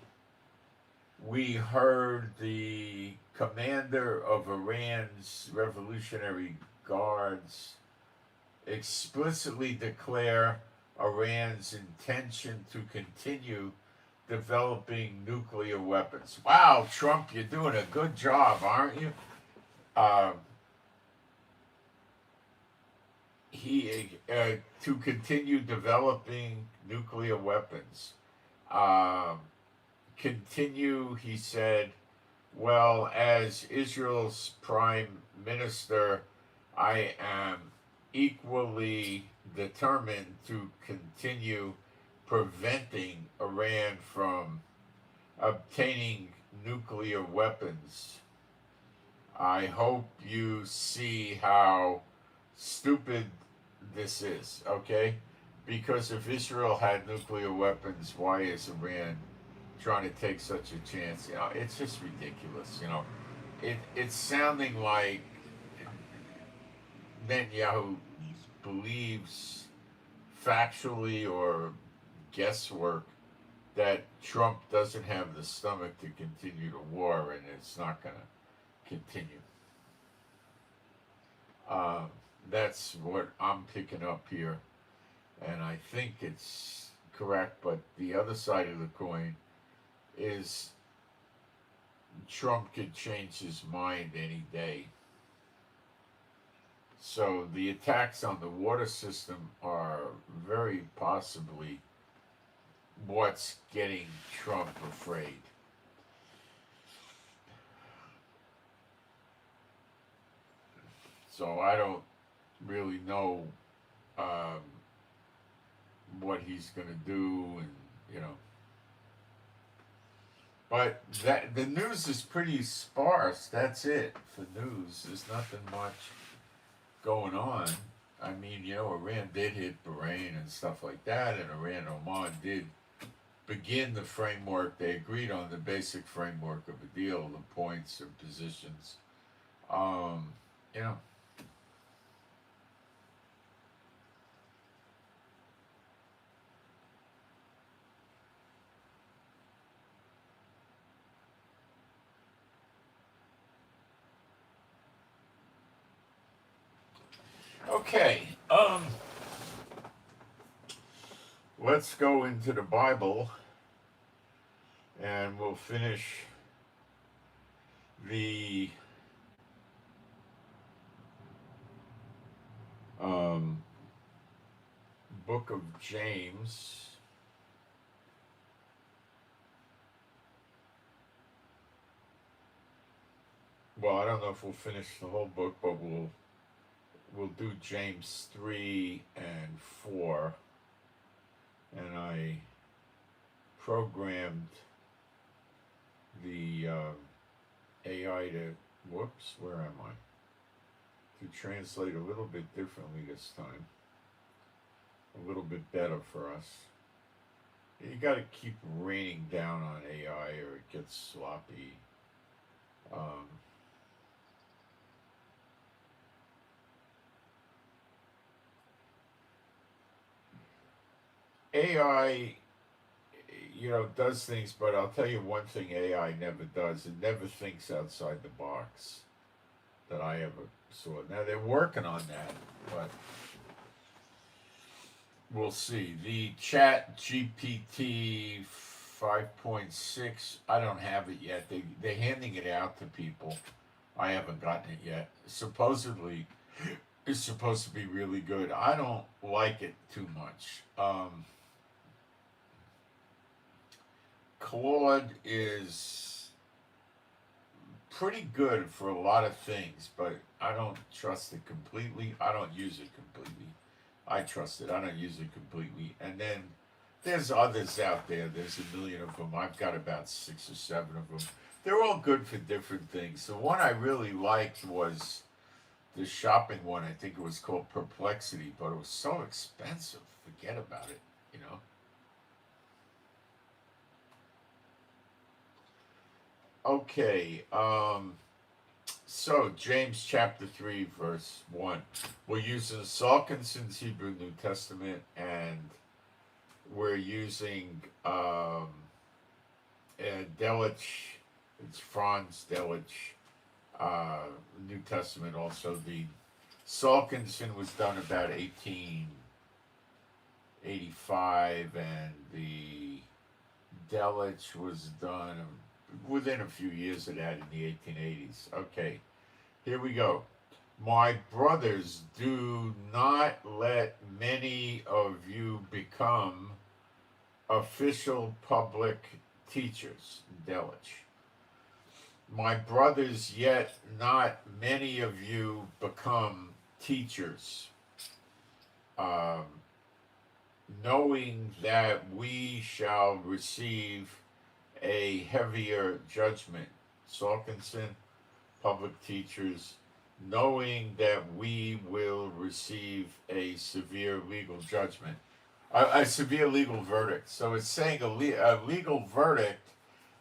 we heard the commander of Iran's Revolutionary Guards explicitly declare Iran's intention to continue developing nuclear weapons. Wow, Trump, you're doing a good job, aren't you? Uh, to continue developing nuclear weapons. Um, Continue, he said, well, as Israel's prime minister, I am equally determined to continue preventing Iran from obtaining nuclear weapons. I hope you see how stupid this is, okay? Because if Israel had nuclear weapons, why is Iran trying to take such a chance? You know, it's just ridiculous. You know, it's sounding like Netanyahu believes factually or guesswork that Trump doesn't have the stomach to continue the war, and it's not going to continue. That's what I'm picking up here, and I think it's correct. But the other side of the coin is Trump could change his mind any day. So the attacks on the water system are very possibly what's getting Trump afraid. So I don't really know what he's going to do, and you know. But that the news is pretty sparse. That's it for news. There's nothing much going on. I mean, you know, Iran did hit Bahrain and stuff like that, and Iran and Oman did begin the framework. They agreed on the basic framework of a deal, the points and positions. You know. Okay. Let's go into the Bible, and we'll finish the book of James. Well, I don't know if we'll finish the whole book, but we'll do James 3 and 4. And I programmed the AI to, whoops, where am I? To translate a little bit differently this time. A little bit better for us. You got to keep raining down on AI or it gets sloppy. AI, you know, does things, but I'll tell you one thing AI never does. It never thinks outside the box that I ever saw. Now, they're working on that, but we'll see. The Chat GPT 5.6, I don't have it yet. They're handing it out to people. I haven't gotten it yet. Supposedly, it's supposed to be really good. I don't like it too much. Claude is pretty good for a lot of things, but I don't trust it completely. I don't use it completely. I trust it. I don't use it completely. And then there's others out there. There's a million of them. I've got about 6 or 7 of them. They're all good for different things. The one I really liked was the shopping one. I think it was called Perplexity, but it was so expensive. Forget about it, you know. Okay, so James chapter 3, verse 1. We're using Salkinson's Hebrew New Testament, and we're using Delitzsch, it's Franz Delitzsch, New Testament also. The Salkinson was done about 1885, and the Delitzsch was done within a few years of that in the 1880s. Okay, here we go. My brothers, do not let many of you become official public teachers. Delitzsch. My brothers, yet not many of you become teachers, knowing that we shall receive a heavier judgment. Salkinson, public teachers, knowing that we will receive a severe legal judgment, a severe legal verdict. So it's saying a legal verdict.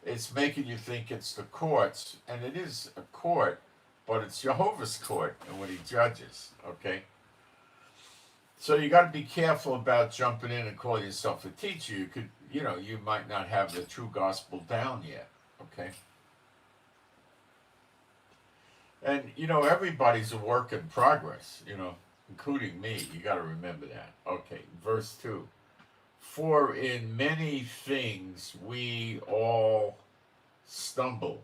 It's making you think it's the courts, and it is a court, but it's Jehovah's court and when he judges. Okay. So you got to be careful about jumping in and calling yourself a teacher. You could, you might not have the true gospel down yet. Okay. And everybody's a work in progress. Including me. You got to remember that. Okay. Verse 2. For in many things we all stumble.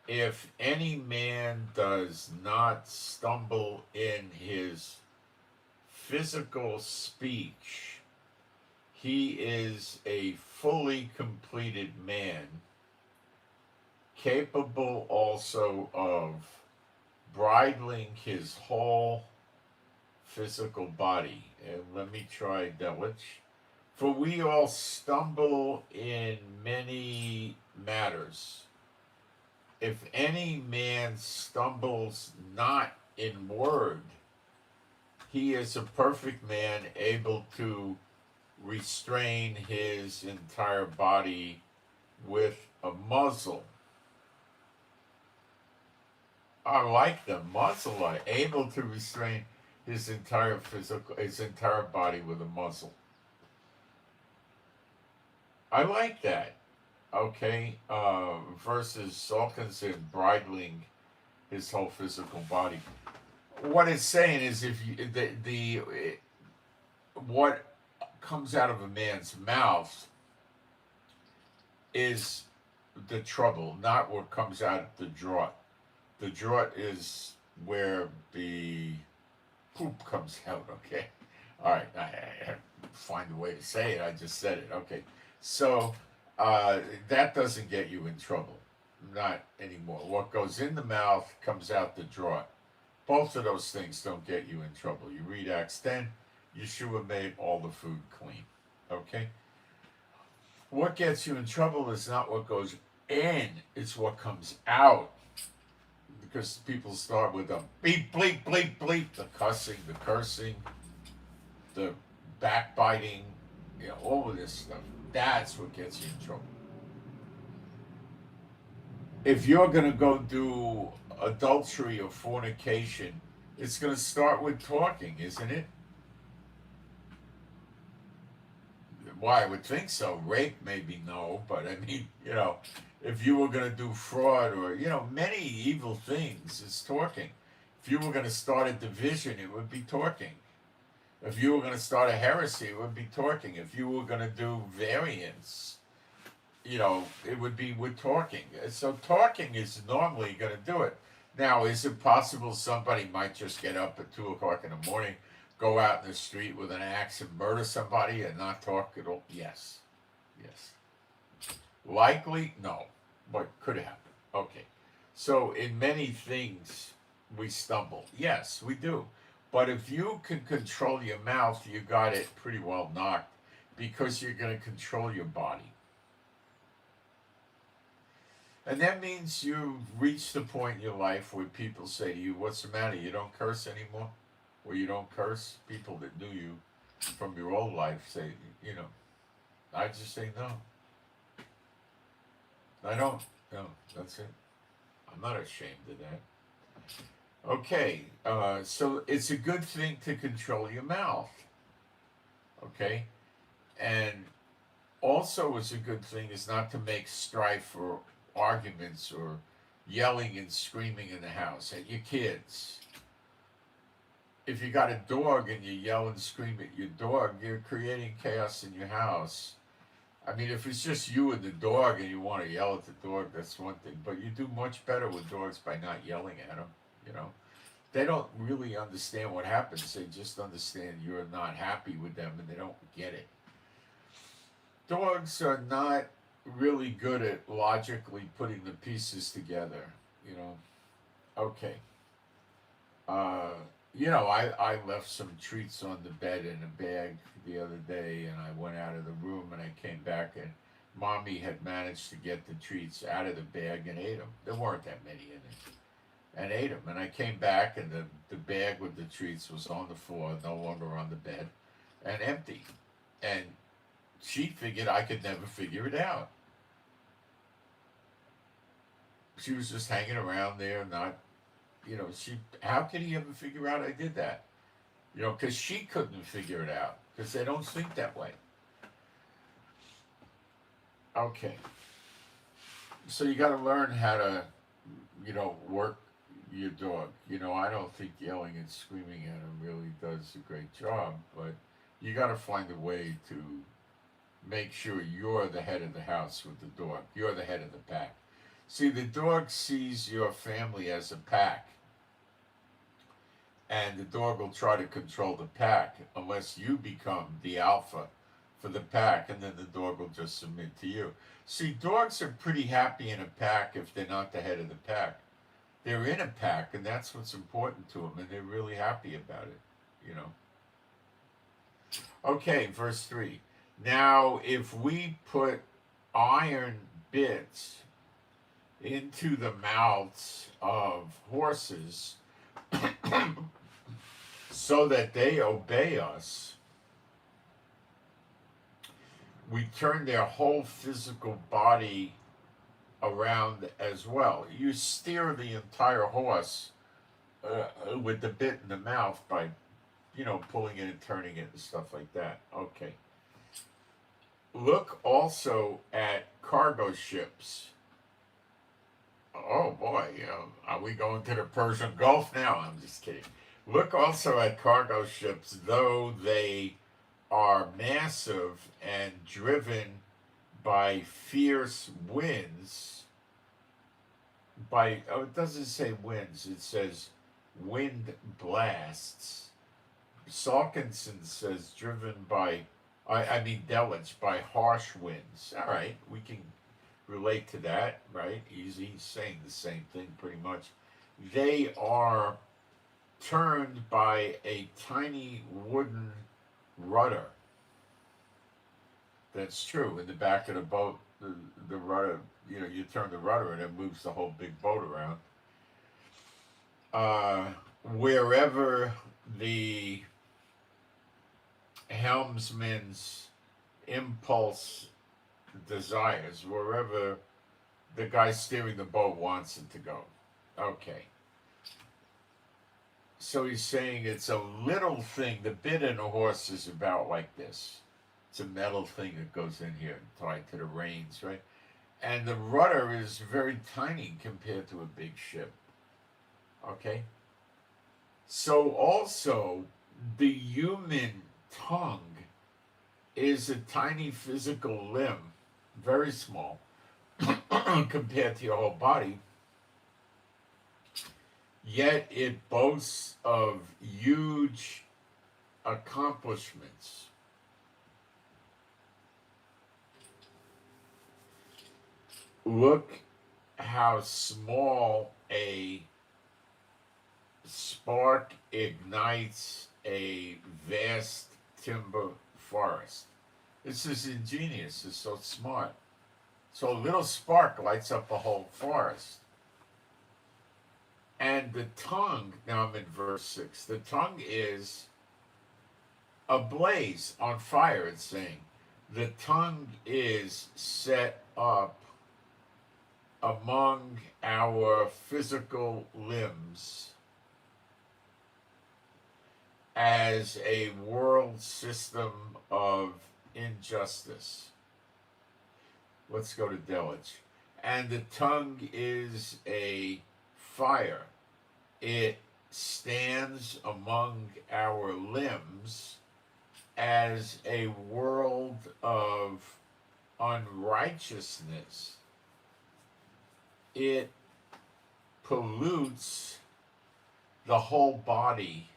If any man does not stumble in his physical speech, he is a fully completed man, capable also of bridling his whole physical body. And let me try Delitzsch. For we all stumble in many matters. If any man stumbles not in word, he is a perfect man, able to restrain his entire body with a muzzle. I like the muzzle, able to restrain his entire body with a muzzle. I like that. Okay, versus Salkinson bridling his whole physical body. What it's saying is, if you, what comes out of a man's mouth is the trouble, not what comes out of the draught. The draught is where the poop comes out. Okay, all right. I find a way to say it. I just said it. Okay, so that doesn't get you in trouble, not anymore. What goes in the mouth comes out the draught. Both of those things don't get you in trouble. You read Acts 10, Yeshua made all the food clean. Okay? What gets you in trouble is not what goes in, it's what comes out. Because people start with the beep, bleep, bleep, bleep, the cussing, the cursing, the backbiting, all of this stuff. That's what gets you in trouble. If you're going to go do adultery or fornication, it's going to start with talking, isn't it? Why, I would think so. Rape, maybe no, but I mean, if you were going to do fraud or, many evil things, it's talking. If you were going to start a division, it would be talking. If you were going to start a heresy, it would be talking. If you were going to do variance, it would be with talking. So talking is normally going to do it. Now, is it possible somebody might just get up at 2 o'clock in the morning, go out in the street with an axe and murder somebody and not talk at all? Yes. Likely? No. But could happen. Okay. So in many things, we stumble. Yes, we do. But if you can control your mouth, you got it pretty well knocked, because you're going to control your body. And that means you've reached the point in your life where people say to you, "What's the matter? You don't curse anymore?" Or you don't curse? People that knew you from your old life say, you know, I just say no. I don't. No, that's it. I'm not ashamed of that. Okay, so it's a good thing to control your mouth. Okay, and also it's a good thing is not to make strife or arguments or yelling and screaming in the house at your kids. If you got a dog and you yell and scream at your dog, you're creating chaos in your house. I mean, if it's just you and the dog and you want to yell at the dog, that's one thing. But you do much better with dogs by not yelling at them. You know, they don't really understand what happens. They just understand you're not happy with them, and they don't get it. Dogs are not really good at logically putting the pieces together. You know. Okay. Uh, I left some treats on the bed in a bag the other day, and I went out of the room and I came back, and mommy had managed to get the treats out of the bag and ate them. There weren't that many in it, and ate them. And I came back, and the bag with the treats was on the floor, no longer on the bed, and empty. And she figured I could never figure it out. She was just hanging around there, not, how could he ever figure out I did that? Because she couldn't figure it out, because they don't think that way. Okay. So you got to learn how to, work your dog. I don't think yelling and screaming at him really does a great job, but you got to find a way to make sure you're the head of the house with the dog. You're the head of the pack. See, the dog sees your family as a pack, and the dog will try to control the pack unless you become the alpha for the pack, and then the dog will just submit to you. See, dogs are pretty happy in a pack if they're not the head of the pack. They're in a pack, and that's what's important to them, and they're really happy about it. Okay, verse 3. Now, if we put iron bits into the mouths of horses so that they obey us, we turn their whole physical body around as well. You steer the entire horse with the bit in the mouth by, pulling it and turning it and stuff like that. Okay. Look also at cargo ships. Oh boy, are we going to the Persian Gulf now? I'm just kidding. Look also at cargo ships, though they are massive and driven by fierce winds. It doesn't say winds, it says wind blasts. Salkinson says driven by, deluge by harsh winds. All right, we can relate to that, right? He's saying the same thing pretty much. They are turned by a tiny wooden rudder. That's true. In the back of the boat, the rudder, you turn the rudder and it moves the whole big boat around. Wherever the helmsman's impulse desires, wherever the guy steering the boat wants it to go. Okay. So he's saying it's a little thing. The bit in a horse is about like this. It's a metal thing that goes in here tied to the reins, right? And the rudder is very tiny compared to a big ship. Okay? So also, the human tongue is a tiny physical limb, very small, compared to your whole body. Yet it boasts of huge accomplishments. Look how small a spark ignites a vast timber forest. This is ingenious. It's so smart. So a little spark lights up a whole forest. And the tongue, now I'm in verse 6, the tongue is ablaze, on fire, it's saying. The tongue is set up among our physical limbs as a world system of injustice. Let's go to Delich. And the tongue is a fire. It stands among our limbs as a world of unrighteousness. It pollutes the whole body,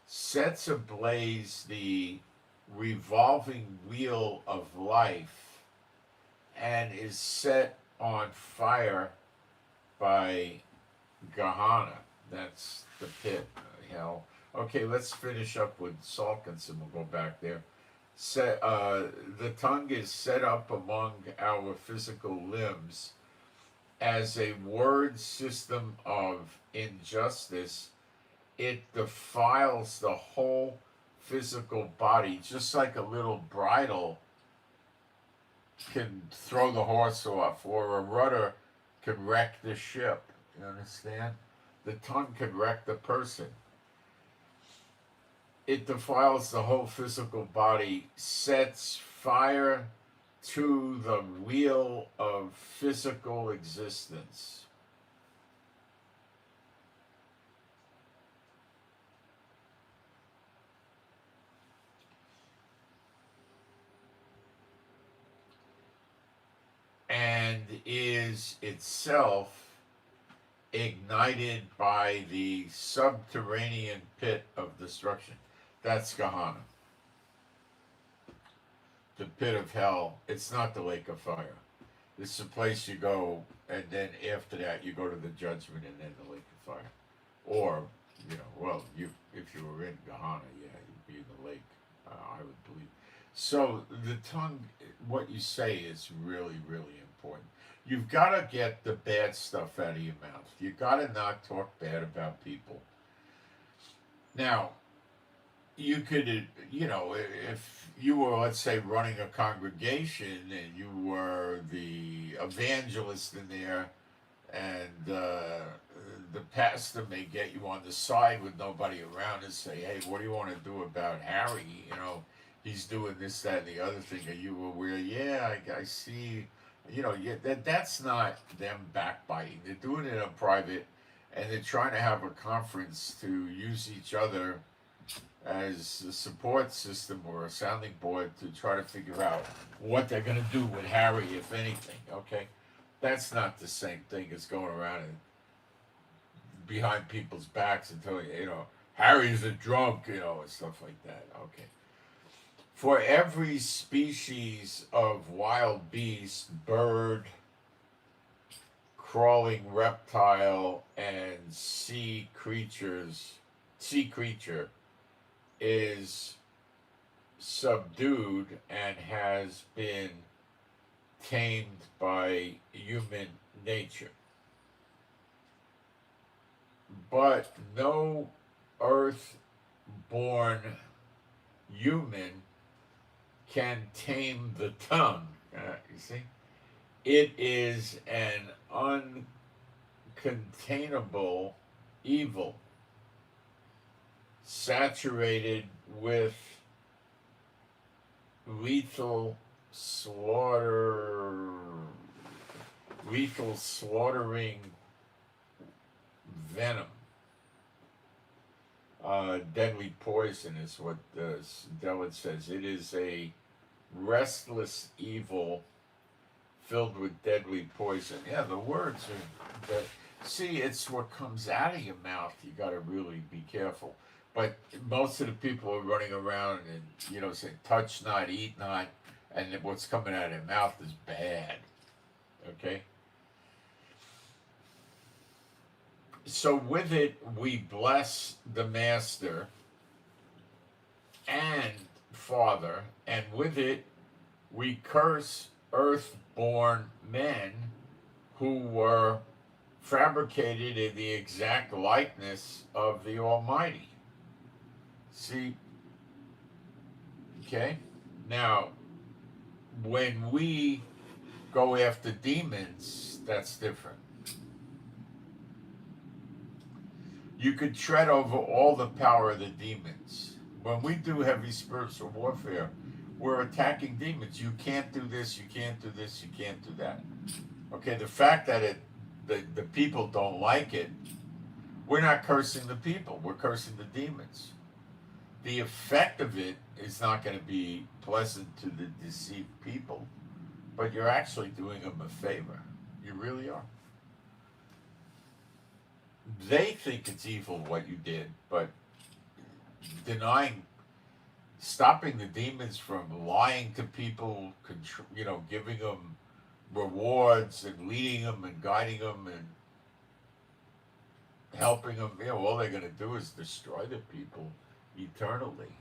sets ablaze the revolving wheel of life, and is set on fire by Gehenna. That's the pit, hell. Okay, let's finish up with Salkins and we'll go back there. The tongue is set up among our physical limbs as a word system of injustice. It defiles the whole physical body, just like a little bridle can throw the horse off, or a rudder can wreck the ship. You understand? The tongue can wreck the person. It defiles the whole physical body, sets fire to the wheel of physical existence. And is itself ignited by the subterranean pit of destruction. That's Gehenna. The pit of hell. It's not the lake of fire. It's the place you go, and then after that you go to the judgment and then the lake of fire. Or, well, if you were in Gehenna, yeah, you'd be in the lake, I would believe. So the tongue, what you say is really, really important. You've got to get the bad stuff out of your mouth. You've got to not talk bad about people. Now, you could, if you were, let's say, running a congregation and you were the evangelist in there, and the pastor may get you on the side with nobody around and say, hey, what do you want to do about Harry? He's doing this, that, and the other thing. Are you aware? Yeah, I see. That's not them backbiting. They're doing it in private, and they're trying to have a conference to use each other as a support system or a sounding board to try to figure out what they're going to do with Harry, if anything. Okay, that's not the same thing as going around and behind people's backs and telling Harry's a drunk, and stuff like that. Okay. For every species of wild beast, bird, crawling reptile, and sea creature is subdued and has been tamed by human nature. But no earth-born human can tame the tongue. You see? It is an uncontainable evil, saturated with lethal slaughtering venom. Deadly poison is what Delit says. It is a restless evil filled with deadly poison. Yeah, the words are that. See, it's what comes out of your mouth. You got to really be careful. But most of the people are running around and saying, "Touch not, eat not," and what's coming out of their mouth is bad. Okay. So with it, we bless the Master and Father, and with it, we curse earth-born men who were fabricated in the exact likeness of the Almighty. See, okay? Now, when we go after demons, that's different. You could tread over all the power of the demons. When we do heavy spiritual warfare, we're attacking demons. You can't do this, you can't do this, you can't do that. Okay, the fact that the people don't like it, we're not cursing the people, we're cursing the demons. The effect of it is not going to be pleasant to the deceived people, but you're actually doing them a favor. You really are. They think it's evil what you did, but stopping the demons from lying to people, giving them rewards and leading them and guiding them and helping them, all they're going to do is destroy the people eternally.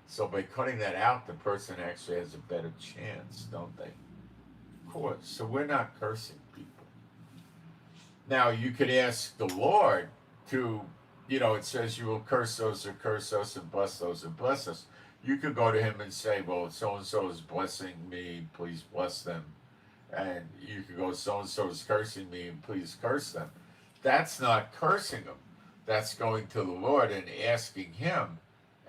So by cutting that out, the person actually has a better chance, don't they? Of course. So we're not cursing people. Now, you could ask the Lord to, it says you will curse those who curse us and bless those who bless us. You could go to him and say, well, so-and-so is blessing me, please bless them. And you could go, so-and-so is cursing me, and please curse them. That's not cursing them. That's going to the Lord and asking him.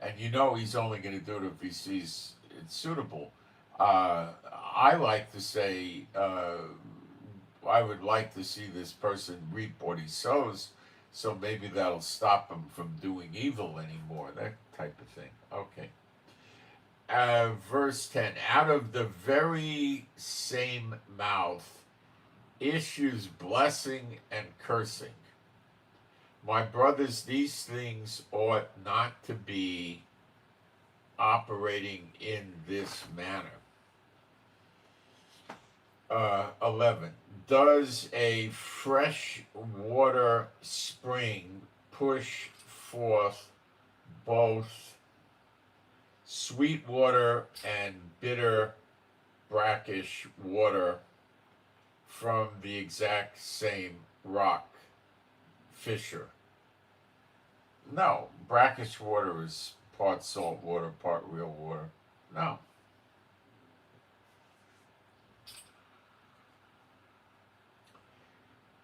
And he's only going to do it if he sees it's suitable. I like to say, I would like to see this person reap what he sows, so maybe that'll stop him from doing evil anymore, that type of thing. Okay. Verse 10, out of the very same mouth issues blessing and cursing. My brothers, these things ought not to be operating in this manner. 11. Does a fresh water spring push forth both sweet water and bitter brackish water from the exact same rock fissure? No, brackish water is part salt water, part real water. No.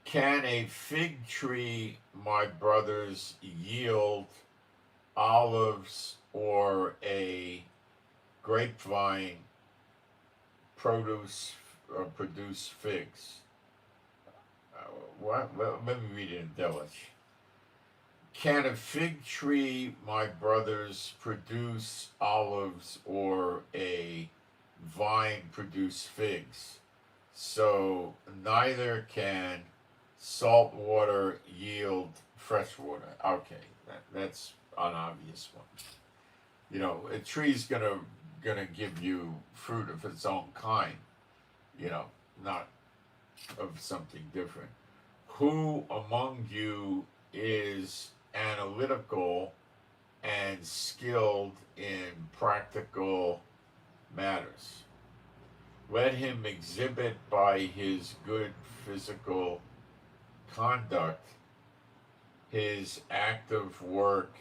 Can a fig tree, my brothers, yield olives, or a grapevine produce figs? What? Well, let me read it in Delish. Can a fig tree, my brothers, produce olives, or a vine produce figs? So neither can salt water yield fresh water. Okay, that's an obvious one. A tree's gonna give you fruit of its own kind, not of something different. Who among you is analytical and skilled in practical matters? Let him exhibit by his good physical conduct his active work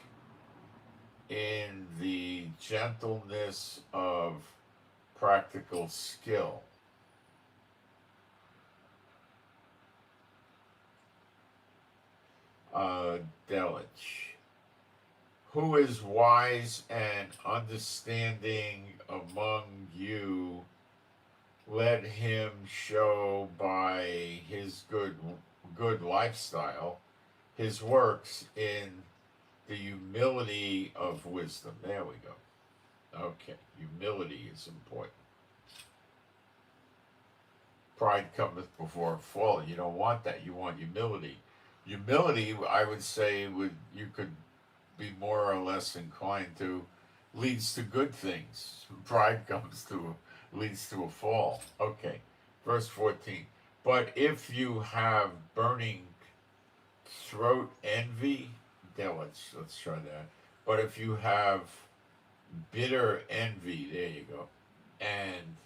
in the gentleness of practical skill. Delich. Who is wise and understanding among you? Let him show by his good lifestyle his works in the humility of wisdom. There we go. Okay, humility is important. Pride cometh before a fall. You don't want that. You want humility. Humility, I would say, you could be more or less inclined to, leads to good things. Pride leads to a fall. Okay, verse 14. But if you have burning throat envy, let's try that. But if you have bitter envy, there you go, and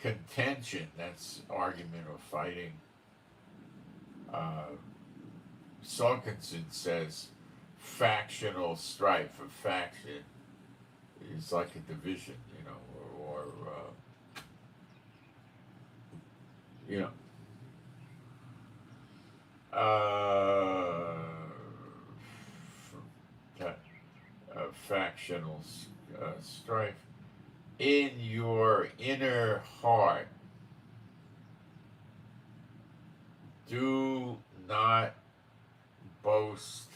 contention, that's argument or fighting. Sauconson says factional strife. A faction is like a division, or you know, uh, factional strife in your inner heart. Do not boast.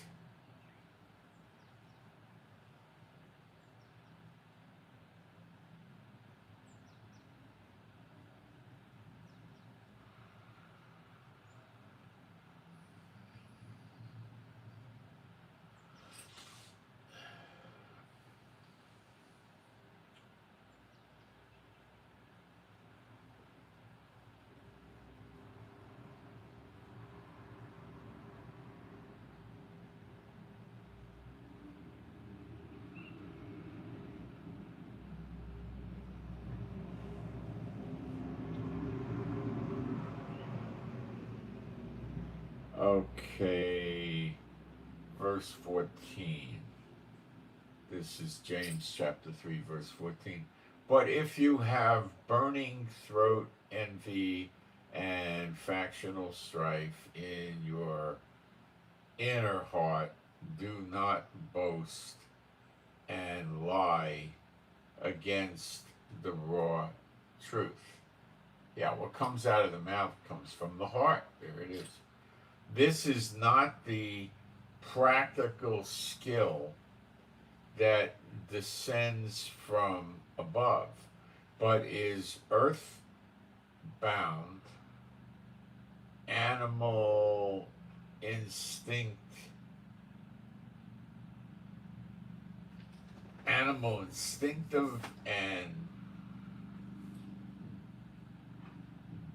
Okay, verse 14. This is James chapter 3, verse 14. But if you have burning throat envy and factional strife in your inner heart, do not boast and lie against the raw truth. Yeah, what comes out of the mouth comes from the heart. There it is. This is not the practical skill that descends from above, but is earth-bound, animal instinctive, and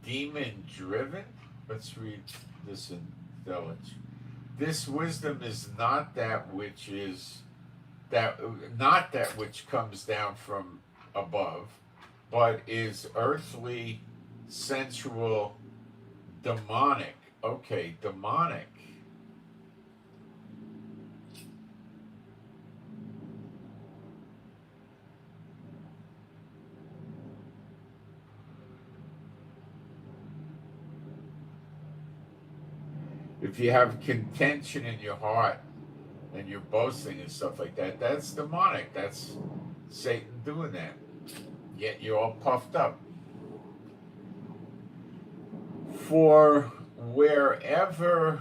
demon-driven. Let's read this in Delich. This wisdom is not that which comes down from above, but is earthly, sensual, demonic. Okay, demonic. If you have contention in your heart and you're boasting and stuff like that, that's demonic. That's Satan doing that. Get you all puffed up. For wherever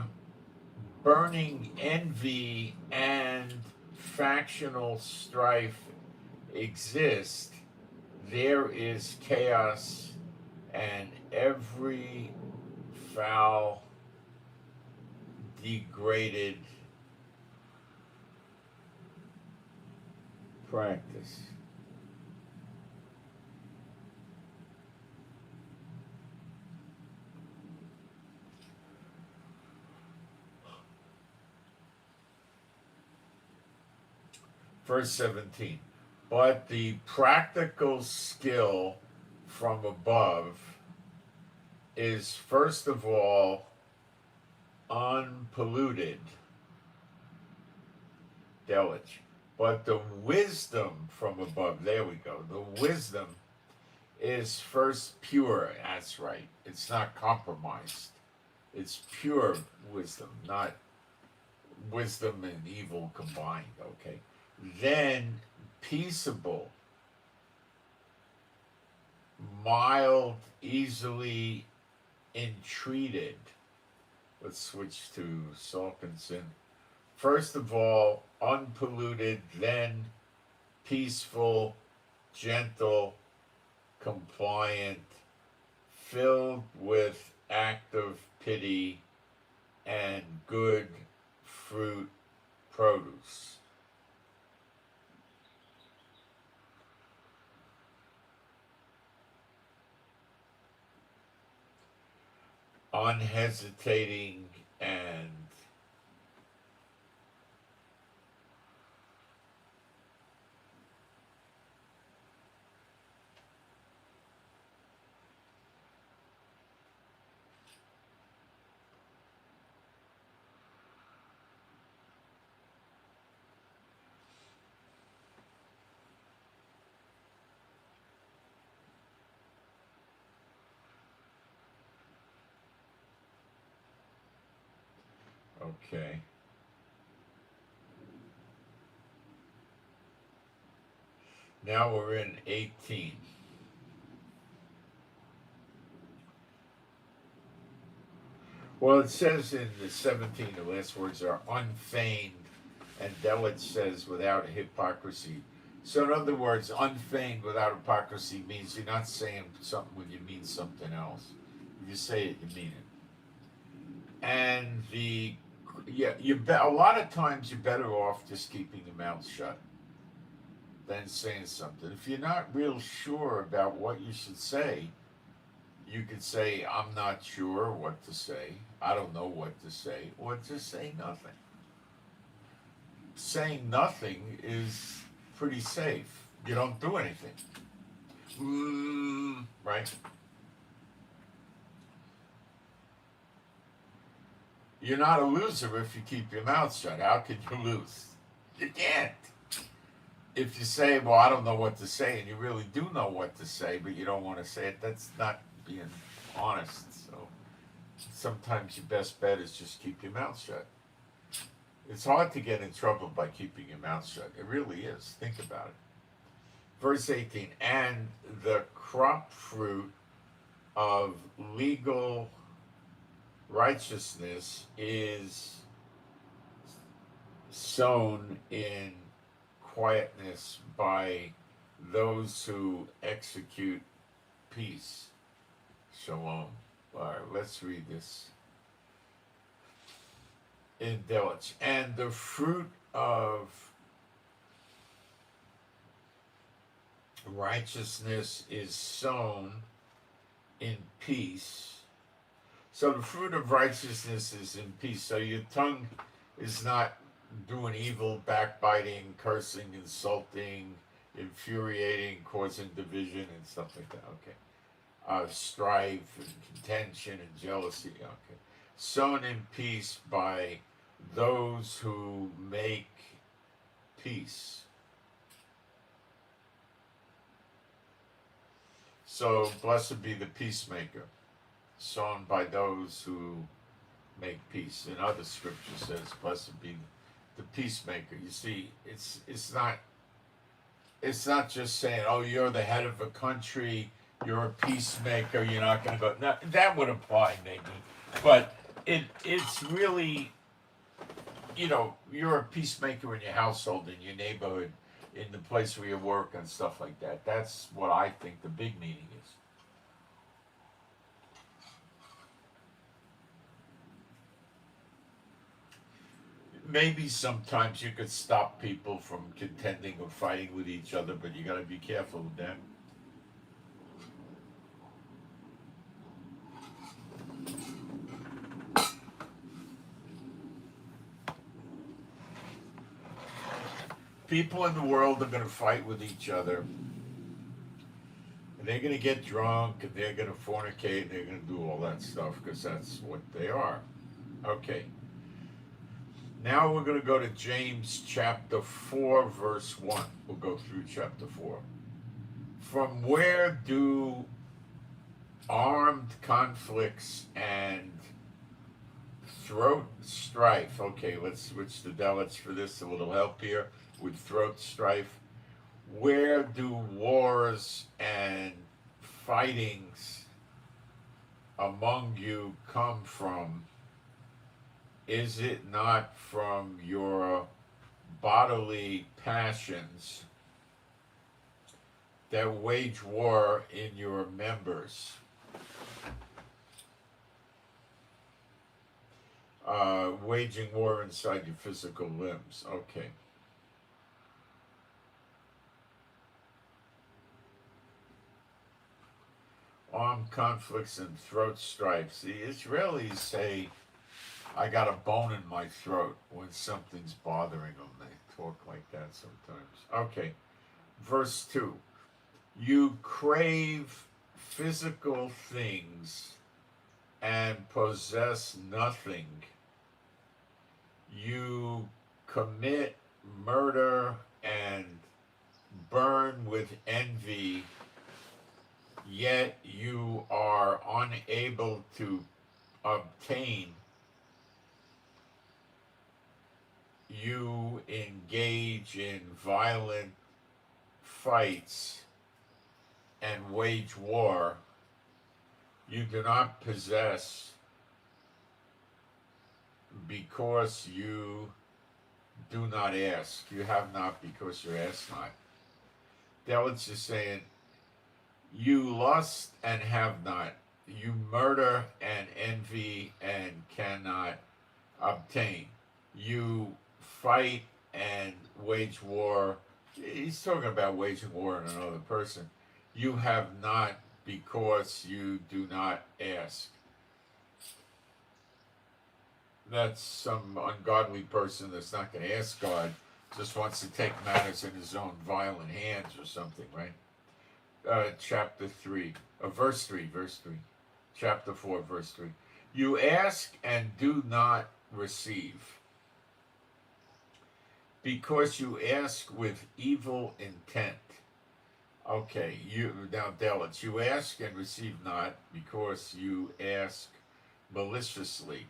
burning envy and factional strife exist, there is chaos and every foul, degraded practice. Verse 17. But the practical skill from above is first of all unpolluted. Delich. But the wisdom from above, there we go. The wisdom is first pure. That's right. It's not compromised. It's pure wisdom, not wisdom and evil combined, okay? Then peaceable, mild, easily entreated. Let's switch to Salkinson. First of all, unpolluted, then peaceful, gentle, compliant, filled with active pity and good fruit produce. Unhesitating and Okay. Now we're in 18. Well, it says in the 17, the last words are unfeigned, and Delit says without hypocrisy. So, in other words, unfeigned without hypocrisy means you're not saying something when you mean something else. If you say it, you mean it. And a lot of times you're better off just keeping your mouth shut than saying something. If you're not real sure about what you should say, you could say, I'm not sure what to say, I don't know what to say, or just say nothing. Saying nothing is pretty safe. You don't do anything. Right? You're not a loser if you keep your mouth shut. How could you lose? You can't. If you say, well, I don't know what to say, and you really do know what to say, but you don't want to say it, that's not being honest. So sometimes your best bet is just keep your mouth shut. It's hard to get in trouble by keeping your mouth shut. It really is. Think about it. Verse 18, and the crop fruit of legal righteousness is sown in quietness by those who execute peace. Shalom. All right, let's read this. In Delich. And the fruit of righteousness is sown in peace. So the fruit of righteousness is in peace. So your tongue is not doing evil, backbiting, cursing, insulting, infuriating, causing division and stuff like that. Okay. Strife and contention and jealousy. Okay. Sown in peace by those who make peace. So blessed be the peacemaker, sown by those who make peace. In other scripture says, blessed be the peacemaker. You see, it's not just saying, oh, you're the head of a country, you're a peacemaker, you're not going to go. Now, that would apply maybe, but it's really, you're a peacemaker in your household, in your neighborhood, in the place where you work and stuff like that. That's what I think the big meaning is. Maybe sometimes you could stop people from contending or fighting with each other, but you got to be careful with that. People in the world are going to fight with each other, and they're going to get drunk, and they're going to fornicate, and they're going to do all that stuff because that's what they are. Okay. Now we're going to go to James chapter 4, verse 1. We'll go through chapter 4. From where do armed conflicts and throat strife, okay, let's switch to Dalits for this, a little help here with throat strife. Where do wars and fightings among you come from? Is it not from your bodily passions that wage war in your members? Waging war inside your physical limbs. Okay. Armed conflicts and throat strifes. The Israelis say, I got a bone in my throat when something's bothering them. They talk like that sometimes. Okay. Verse 2. You crave physical things and possess nothing. You commit murder and burn with envy, yet you are unable to obtain you engage in violent fights and wage war, you do not possess because you do not ask. You have not because you ask not. David's just saying, you lust and have not. You murder and envy and cannot obtain. You fight and wage war. He's talking about waging war on another person. You have not because you do not ask. That's some ungodly person that's not going to ask God, just wants to take matters in his own violent hands or something, right? Chapter 3, verse 3, chapter 4, verse 3. You ask and do not receive, because you ask with evil intent. Okay, now Dalits, you ask and receive not, because you ask maliciously.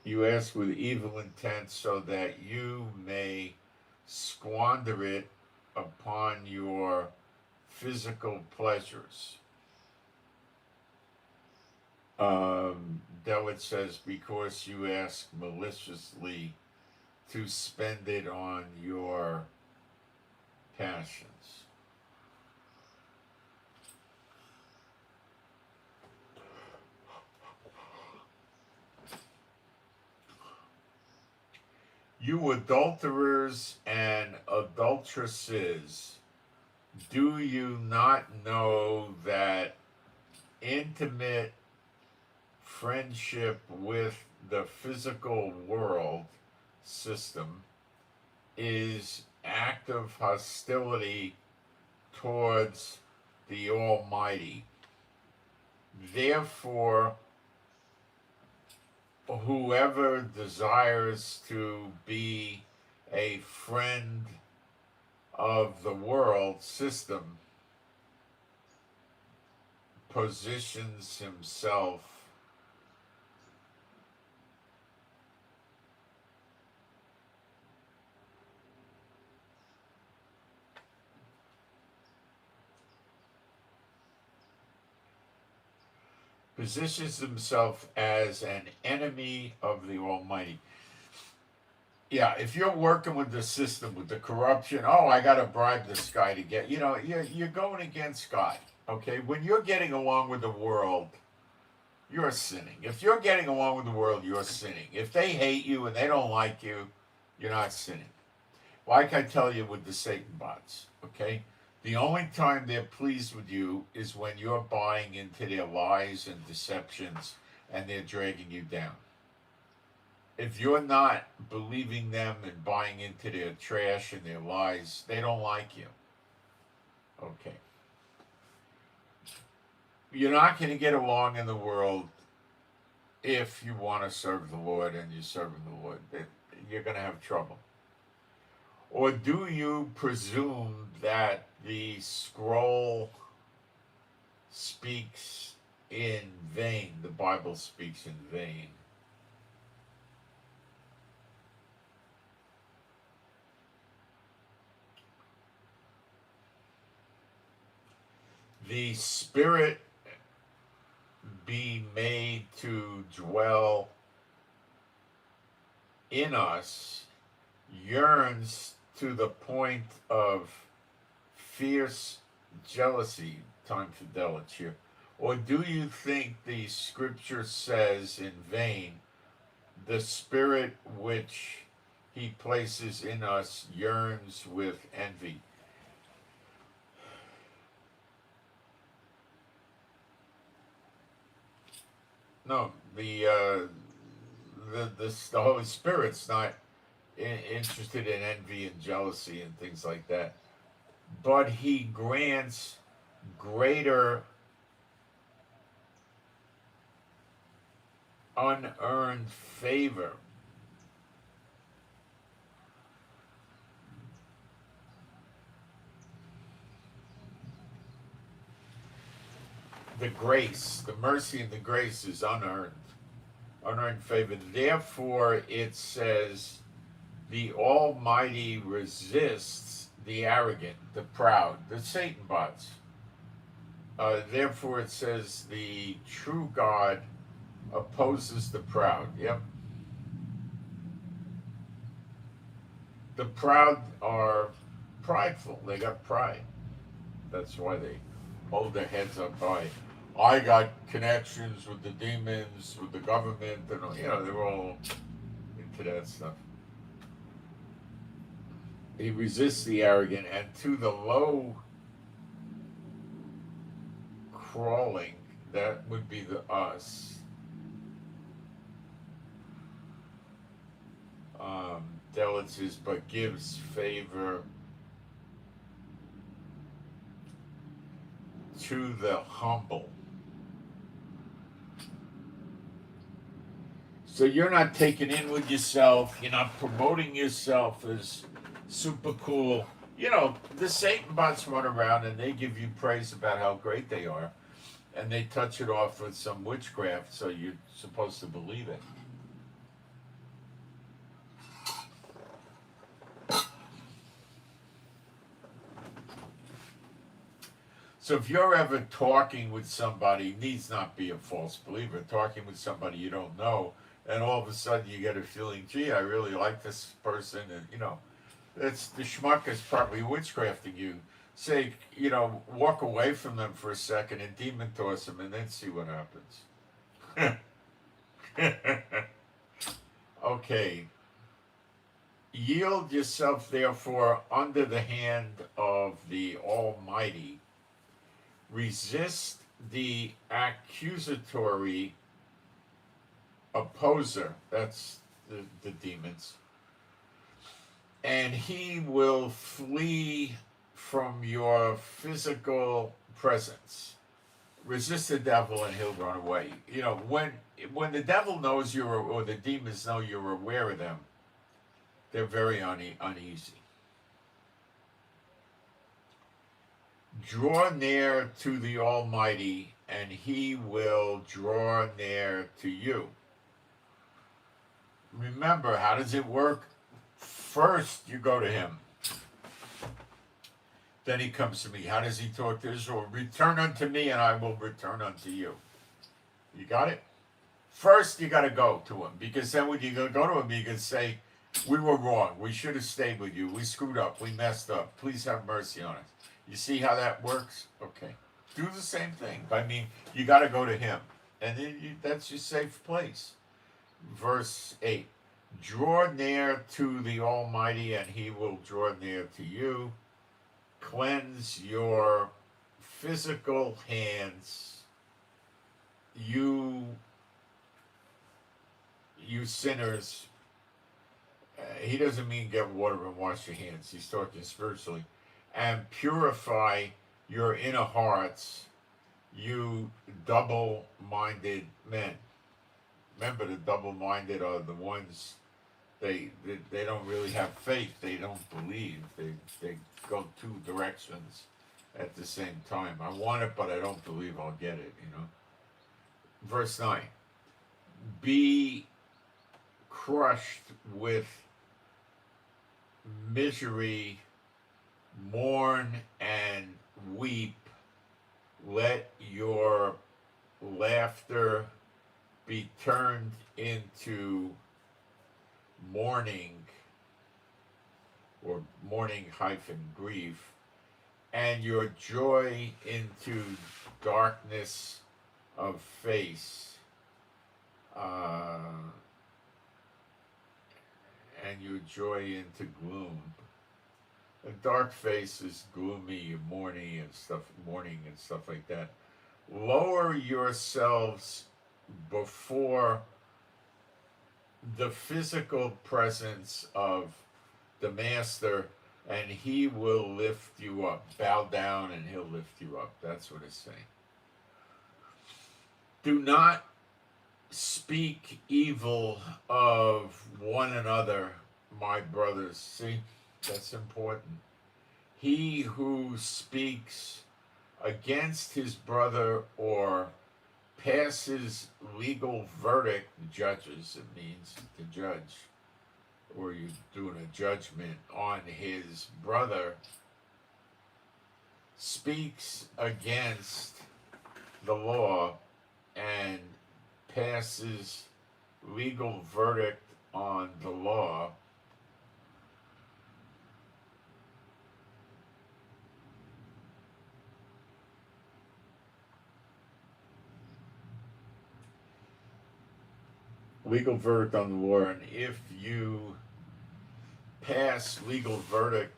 You ask with evil intent so that you may squander it upon your physical pleasures. Though it says, because you ask maliciously to spend it on your passions. You adulterers and adulteresses, do you not know that intimate friendship with the physical world system is active hostility towards the Almighty? Therefore, whoever desires to be a friend of the world system positions himself as an enemy of the Almighty. Yeah, if you're working with the system, with the corruption, oh, I got to bribe this guy to get, you're going against God. Okay, when you're getting along with the world, you're sinning. If you're getting along with the world, you're sinning. If they hate you and they don't like you, you're not sinning. Like I tell you with the Satan bots, okay? The only time they're pleased with you is when you're buying into their lies and deceptions and they're dragging you down. If you're not believing them and buying into their trash and their lies, they don't like you. Okay. You're not going to get along in the world if you want to serve the Lord and you're serving the Lord. You're going to have trouble. Or do you presume that the scroll speaks in vain? The Bible speaks in vain. The Spirit be made to dwell in us yearns to the point of fierce jealousy. Time for Delich here. Or do you think the scripture says in vain, the Spirit which he places in us yearns with envy? No, the Holy Spirit's not interested in envy and jealousy and things like that, but he grants greater unearned favor. the grace, the mercy and the grace is unearned, unearned favor. Therefore, it says, the Almighty resists the arrogant, the proud, the Satan bots. Therefore, it says, the true God opposes the proud. Yep. The proud are prideful. They got pride. That's why they hold their heads up high. I got connections with the demons, with the government, and they're all into that stuff. He resists the arrogant, and to the low crawling, that would be the us. Delicacies, but gives favor to the humble. So you're not taking in with yourself. You're not promoting yourself as super cool. The Satan bots run around and they give you praise about how great they are, and they touch it off with some witchcraft, so you're supposed to believe it. So if you're ever talking with somebody, needs not be a false believer, talking with somebody you don't know, and all of a sudden you get a feeling, gee, I really like this person, and that's the schmuck is probably witchcrafting you. Say, walk away from them for a second and demon toss them, and then see what happens. Okay. Yield yourself, therefore, under the hand of the Almighty. Resist the accusatory opposer, that's the demons, and he will flee from your physical presence. Resist the devil and he'll run away. When the devil knows or the demons know you're aware of them, they're very uneasy. Draw near to the Almighty, and he will draw near to you. Remember, how does it work? First, you go to him. Then he comes to me. How does he talk to Israel? Return unto me, and I will return unto you. You got it? First, you got to go to him, because then when you go to him, you can say, we were wrong. We should have stayed with you. We screwed up. We messed up. Please have mercy on us. You see how that works? Okay. Do the same thing. You got to go to him. And then that's your safe place. Verse 8. Draw near to the Almighty, and he will draw near to you. Cleanse your physical hands, you sinners. He doesn't mean get water and wash your hands. He's talking spiritually. And purify your inner hearts, you double-minded men. Remember, the double-minded are the ones, they don't really have faith. They don't believe. They go two directions at the same time. I want it, but I don't believe I'll get it, Verse 9. Be crushed with misery, mourn and weep. Let your laughter be turned into mourning, or mourning-grief, and your joy into darkness of face, and your joy into gloom. A dark face is gloomy, mourning and stuff like that. Lower yourselves before the physical presence of the Master, and he will lift you up. Bow down and he'll lift you up. That's what it's saying. Do not speak evil of one another, my brothers. See, that's important. He who speaks against his brother or passes legal verdict, judges, it means to judge, or you're doing a judgment on his brother, speaks against the law and passes legal verdict on the law, legal verdict on the law, and if you pass legal verdict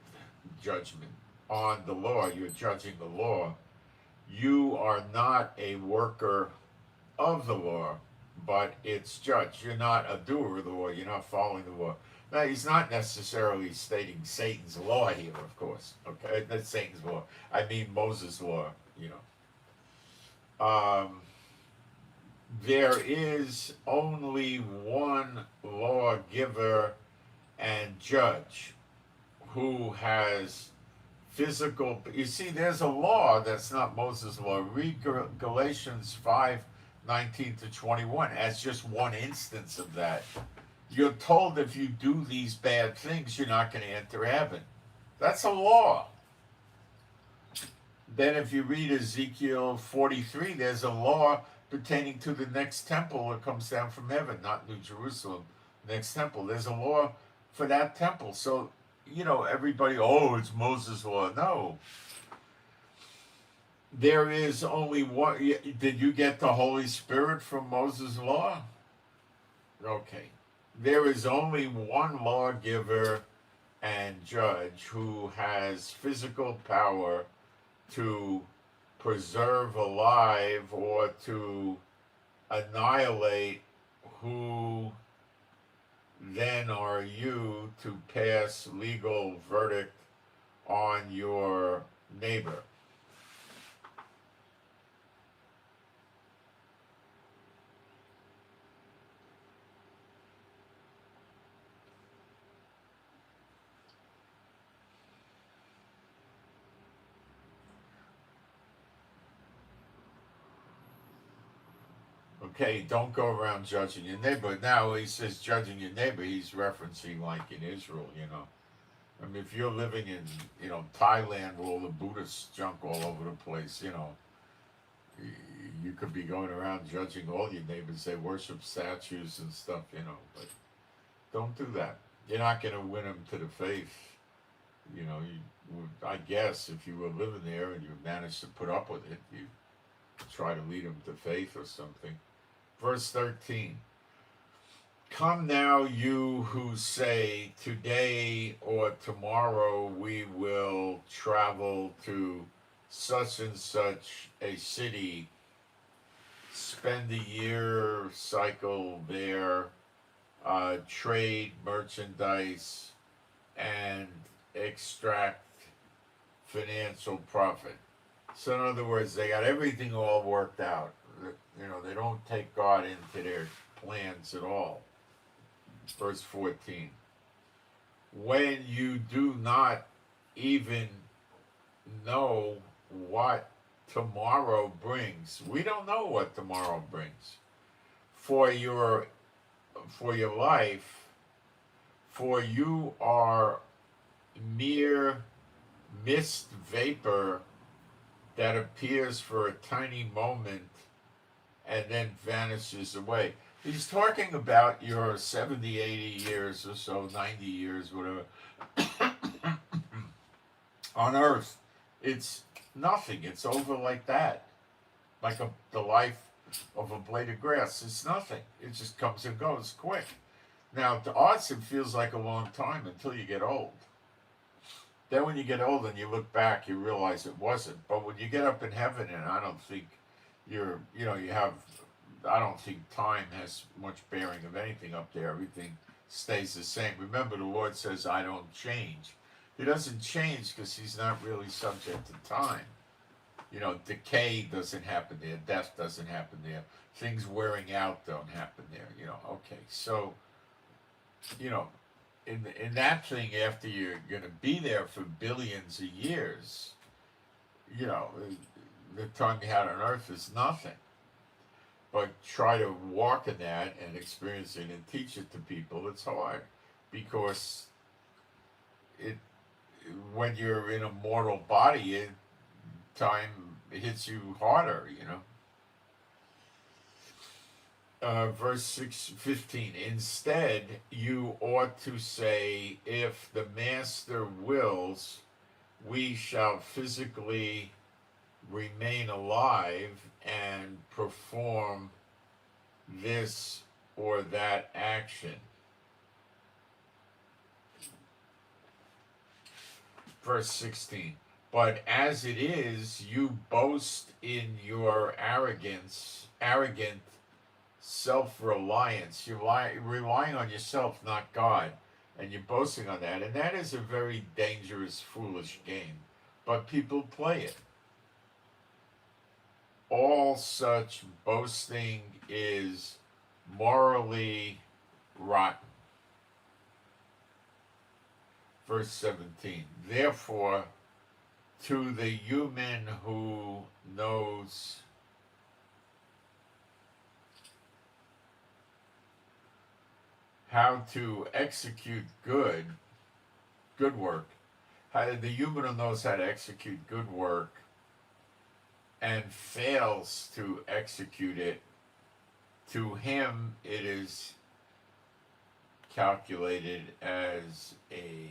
judgment on the law, you're judging the law, you are not a worker of the law, but it's judged. You're not a doer of the law, you're not following the law. Now, he's not necessarily stating Satan's law here, of course. Okay, that's Satan's law. I mean Moses' law, you know. There is only one lawgiver and judge who has physical. You see, there's a law that's not Moses' law. Read Galatians 5:19-21 as just one instance of that. You're told if you do these bad things, you're not going to enter heaven. That's a law. Then if you read Ezekiel 43, there's a law pertaining to the next temple that comes down from heaven, not New Jerusalem, next temple. There's a law for that temple. So, you know, everybody, oh, it's Moses' law. No. There is only one. Did you get the Holy Spirit from Moses' law? Okay. There is only one lawgiver and judge who has physical power to preserve alive or to annihilate. Who then are you to pass legal verdict on your neighbor? Okay, don't go around judging your neighbor. Now he says judging your neighbor, he's referencing like in Israel, you know. I mean, if you're living in, you know, Thailand with all the Buddhist junk all over the place, you know, you could be going around judging all your neighbors. They worship statues and stuff, you know, but don't do that. You're not going to win them to the faith. You know, I guess if you were living there and you managed to put up with it, you try to lead them to faith or something. Verse 13. Come now, you who say, today or tomorrow we will travel to such and such a city, spend a year cycle there, trade merchandise, and extract financial profit. So in other words, they got everything all worked out. You know, they don't take God into their plans at all. Verse 14. When you do not even know what tomorrow brings. We don't know what tomorrow brings. For your life, for you are mere mist vapor that appears for a tiny moment and then vanishes away. He's talking about your 70, 80 years or so, 90 years, whatever, on earth. It's nothing. It's over like that. Like the life of a blade of grass. It's nothing. It just comes and goes quick. Now, to us, it feels like a long time until you get old. Then when you get old and you look back, you realize it wasn't. But when you get up in heaven, and I don't think I don't think time has much bearing of anything up there. Everything stays the same. Remember, the Lord says, I don't change. He doesn't change because he's not really subject to time. You know, decay doesn't happen there. Death doesn't happen there. Things wearing out don't happen there. You know, okay. So, you know, in that thing, after you're going to be there for billions of years, you know, the time you had on earth is nothing. But try to walk in that and experience it and teach it to people. It's hard because it when you're in a mortal body, time hits you harder. Verse 15. Instead, you ought to say, if the master wills, we shall physically remain alive and perform this or that action. Verse 16. But as it is, you boast in your arrogant self-reliance. You're relying on yourself, not God, and you're boasting on that. And that is a very dangerous, foolish game. But people play it. All such boasting is morally rotten. Verse 17. Therefore, to the human who knows how to execute good work, the human who knows how to execute good work and fails to execute it, to him it is calculated as a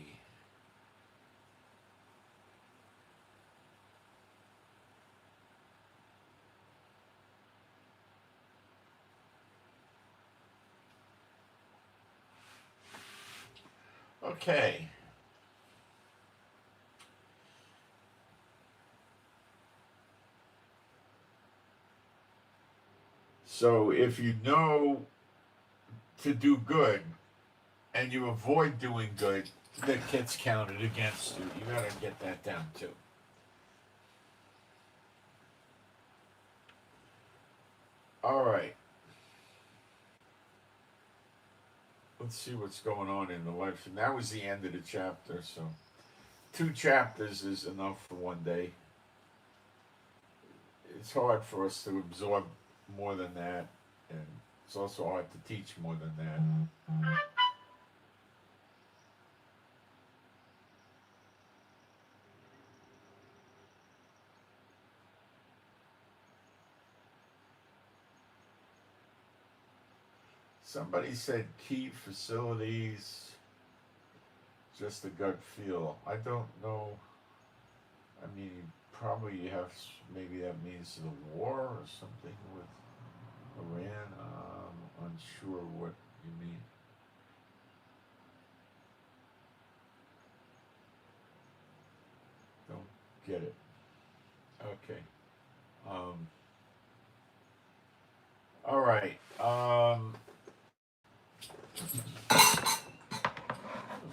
okay. So if you know to do good and you avoid doing good, that gets counted against you. You gotta get that down too. All right. Let's see what's going on in the life. And that was the end of the chapter. So 2 chapters is enough for one day. It's hard for us to absorb more than that, and it's also hard to teach more than that. Somebody said key facilities, just a gut feel. I don't know. I mean, probably you have, maybe that means the war or something with Iran. Unsure what you mean. Don't get it. Okay. All right. Let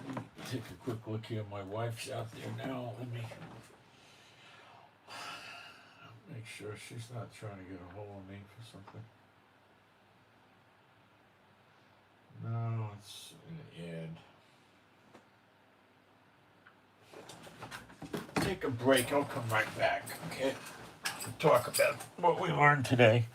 me take a quick look here. My wife's out there now. Let me make sure she's not trying to get a hold of me for something. No, it's an ad. Take a break. I'll come right back. Okay. Talk about what we learned today.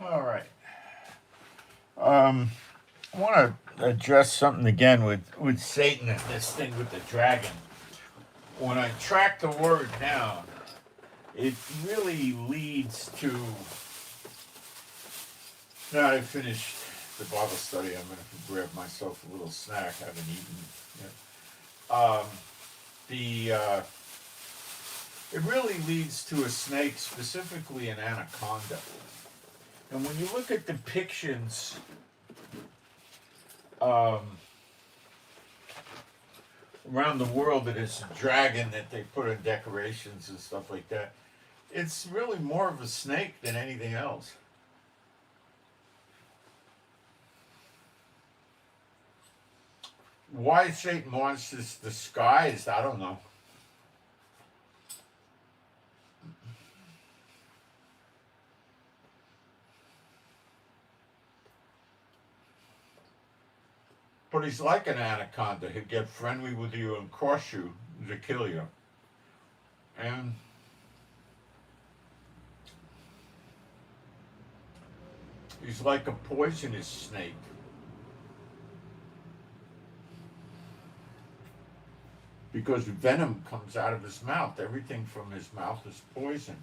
All right. I want to address something again with Satan and this thing with the dragon. When I track the word down, it really leads to. Now I finished the Bible study. I'm going to grab myself a little snack. I haven't eaten yet. The It really leads to a snake, specifically an anaconda. And when you look at depictions around the world that it's a dragon that they put in decorations and stuff like that, it's really more of a snake than anything else. Why Satan wants this disguised, I don't know. But he's like an anaconda. He'll get friendly with you and crush you to kill you. And he's like a poisonous snake. Because venom comes out of his mouth. Everything from his mouth is poison.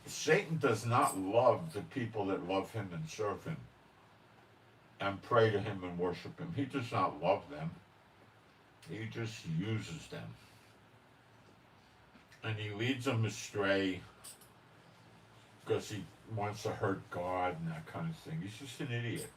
Satan does not love the people that love him and serve him and pray to him and worship him. He does not love them. He just uses them. And he leads them astray because he wants to hurt God and that kind of thing. He's just an idiot.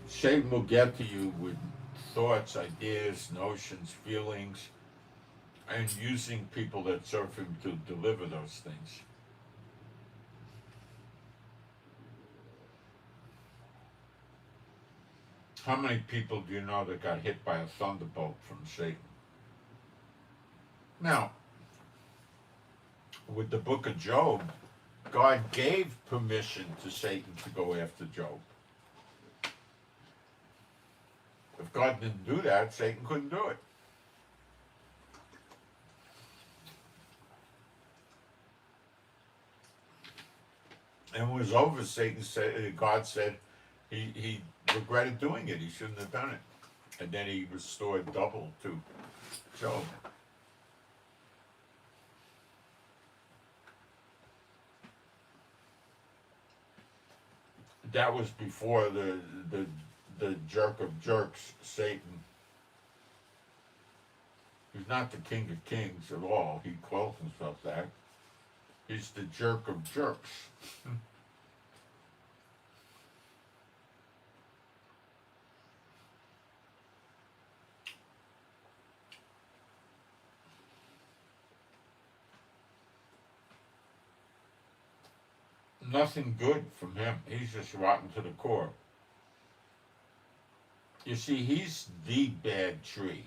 Satan will get to you with thoughts, ideas, notions, feelings, and using people that serve him to deliver those things. How many people do you know that got hit by a thunderbolt from Satan? Now, with the book of Job, God gave permission to Satan to go after Job. If God didn't do that, Satan couldn't do it. And it was over. God said he regretted doing it. He shouldn't have done it. And then he restored double to Job. That was before the jerk of jerks, Satan. He's not the King of Kings at all. He calls himself that. He's the jerk of jerks. Nothing good from him. He's just rotten to the core. You see, he's the bad tree.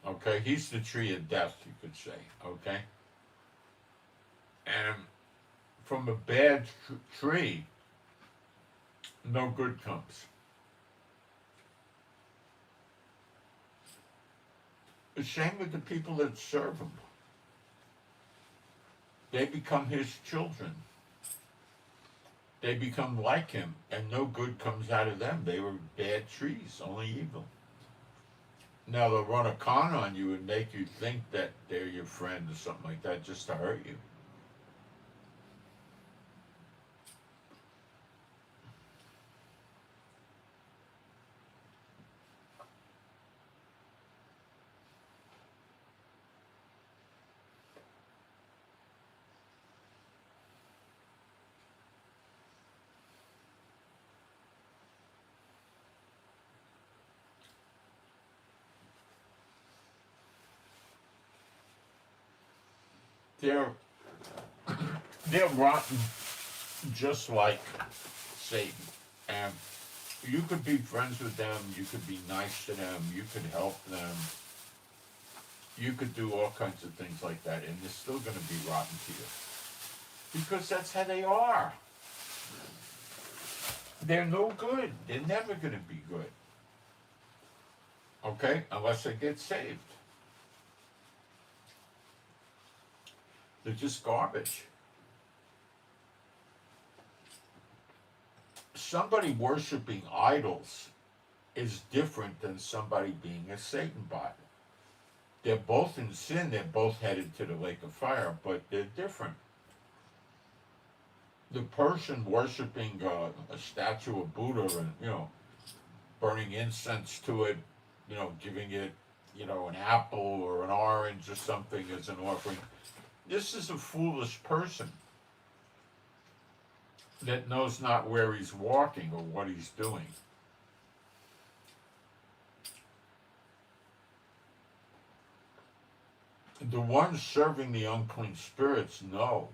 Okay? He's the tree of death, you could say. Okay? And from a bad tree, no good comes. The same with the people that serve him. They become his children. They become like him, and no good comes out of them. They were bad trees, only evil. Now they'll run a con on you and make you think that they're your friend or something like that just to hurt you. They're rotten just like Satan. And you could be friends with them, you could be nice to them, you could help them, you could do all kinds of things like that, and they're still going to be rotten to you. because that's how they are. They're no good. They're never going to be good. Okay? Unless they get saved. They're just garbage. Somebody worshiping idols is different than somebody being a Satan bot. They're both in sin. They're both headed to the lake of fire, but they're different. The Persian worshiping a statue of Buddha and, burning incense to it, giving it, an apple or an orange or something as an offering. This is a foolish person that knows not where he's walking or what he's doing. The ones serving the unclean spirits know.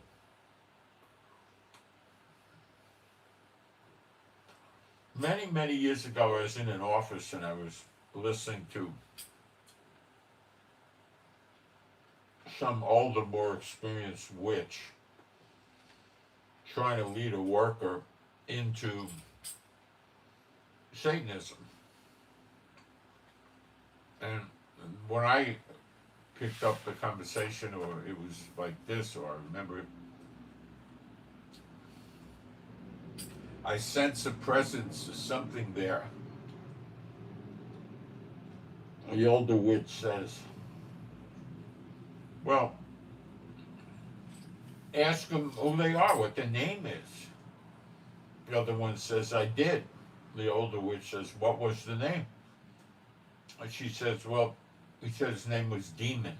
Many, many years ago, I was in an office and I was listening to some older, more experienced witch trying to lead a worker into Satanism. And when I picked up the conversation, or it was like this, or I remember it, I sense a presence of something there. The older witch says, well, ask them who they are, what their name is. The other one says, I did. The older witch says, what was the name? And she says, well, he said his name was Demon.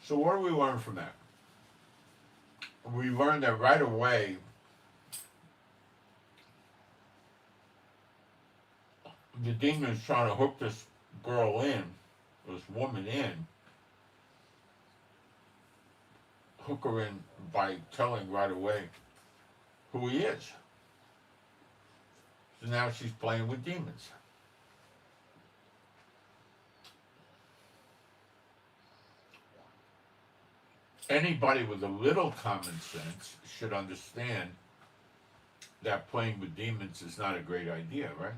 So what do we learn from that? We learned that right away the demon is trying to hook this girl in, this woman in, hook her in by telling right away who he is. So now she's playing with demons. Anybody with a little common sense should understand that playing with demons is not a great idea, right?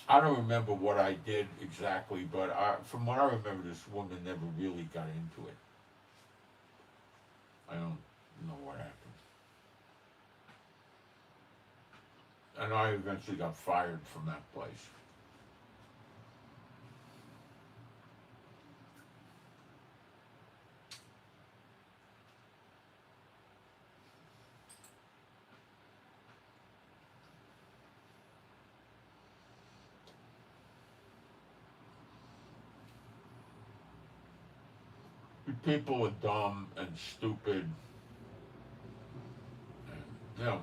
I don't remember what I did exactly, but from what I remember, this woman never really got into it. I don't know what happened. And I eventually got fired from that place. People are dumb and stupid. And,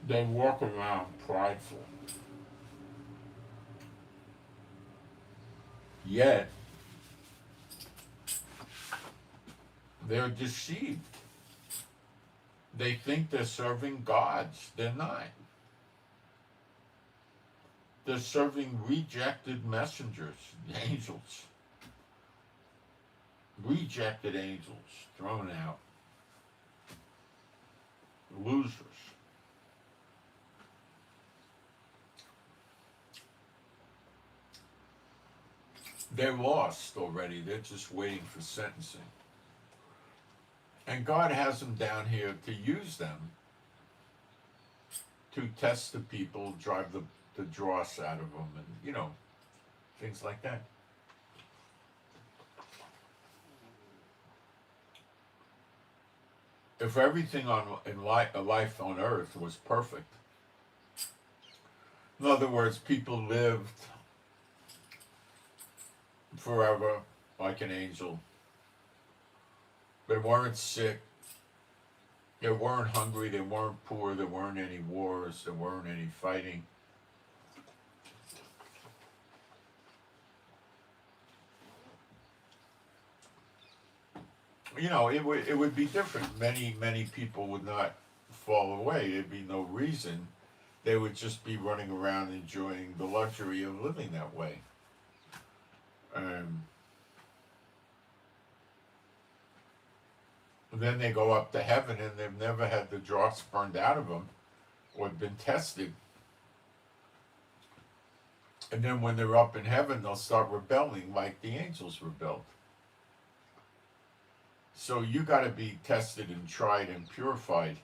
they walk around prideful. Yet, they're deceived. They think they're serving gods. They're not. They're serving rejected messengers, angels. Rejected angels, thrown out. Losers. They're lost already. They're just waiting for sentencing. And God has them down here to use them to test the people, drive the dross out of them, and, things like that. If everything in life on earth was perfect, in other words, people lived forever like an angel. They weren't sick. They weren't hungry. They weren't poor. There weren't any wars. There weren't any fighting. it would be different. Many people would not fall away. There'd be no reason. They would just be running around enjoying the luxury of living that way. Um, then they go up to heaven and they've never had the dross burned out of them or been tested. And then when they're up in heaven, they'll start rebelling like the angels rebelled. So you got to be tested and tried and purified.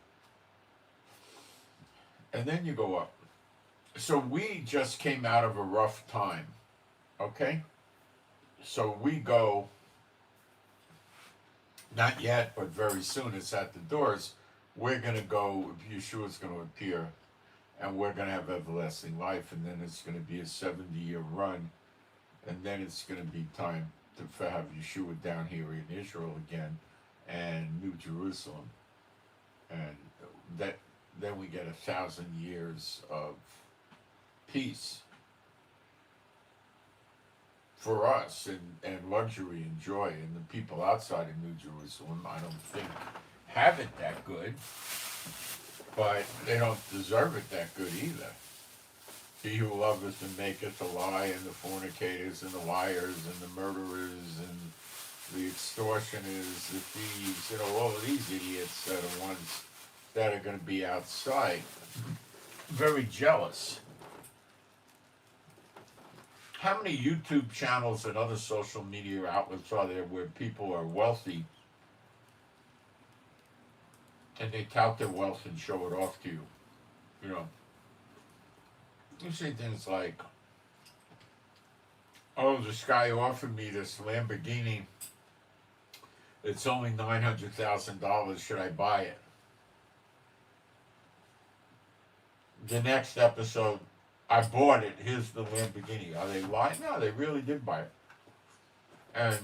And then you go up. So we just came out of a rough time. Okay? So we go, not yet, but very soon, it's at the doors. We're going to go, Yeshua's going to appear, and we're going to have everlasting life, and then it's going to be a 70-year run, and then it's going to be time to have Yeshua down here in Israel again, and New Jerusalem, and then we get 1,000 years of peace for us, and luxury and joy, and the people outside of New Jerusalem, I don't think have it that good, but they don't deserve it that good either. He who loveth and maketh a lie, and the fornicators, and the liars, and the murderers, and the extortioners, the thieves, all of these idiots are the ones that are going to be outside, very jealous. How many YouTube channels and other social media outlets are there where people are wealthy and they tout their wealth and show it off to you? You say things like, oh, this guy offered me this Lamborghini. It's only $900,000. Should I buy it? The next episode, I bought it. Here's the Lamborghini. Are they lying? No, they really did buy it. And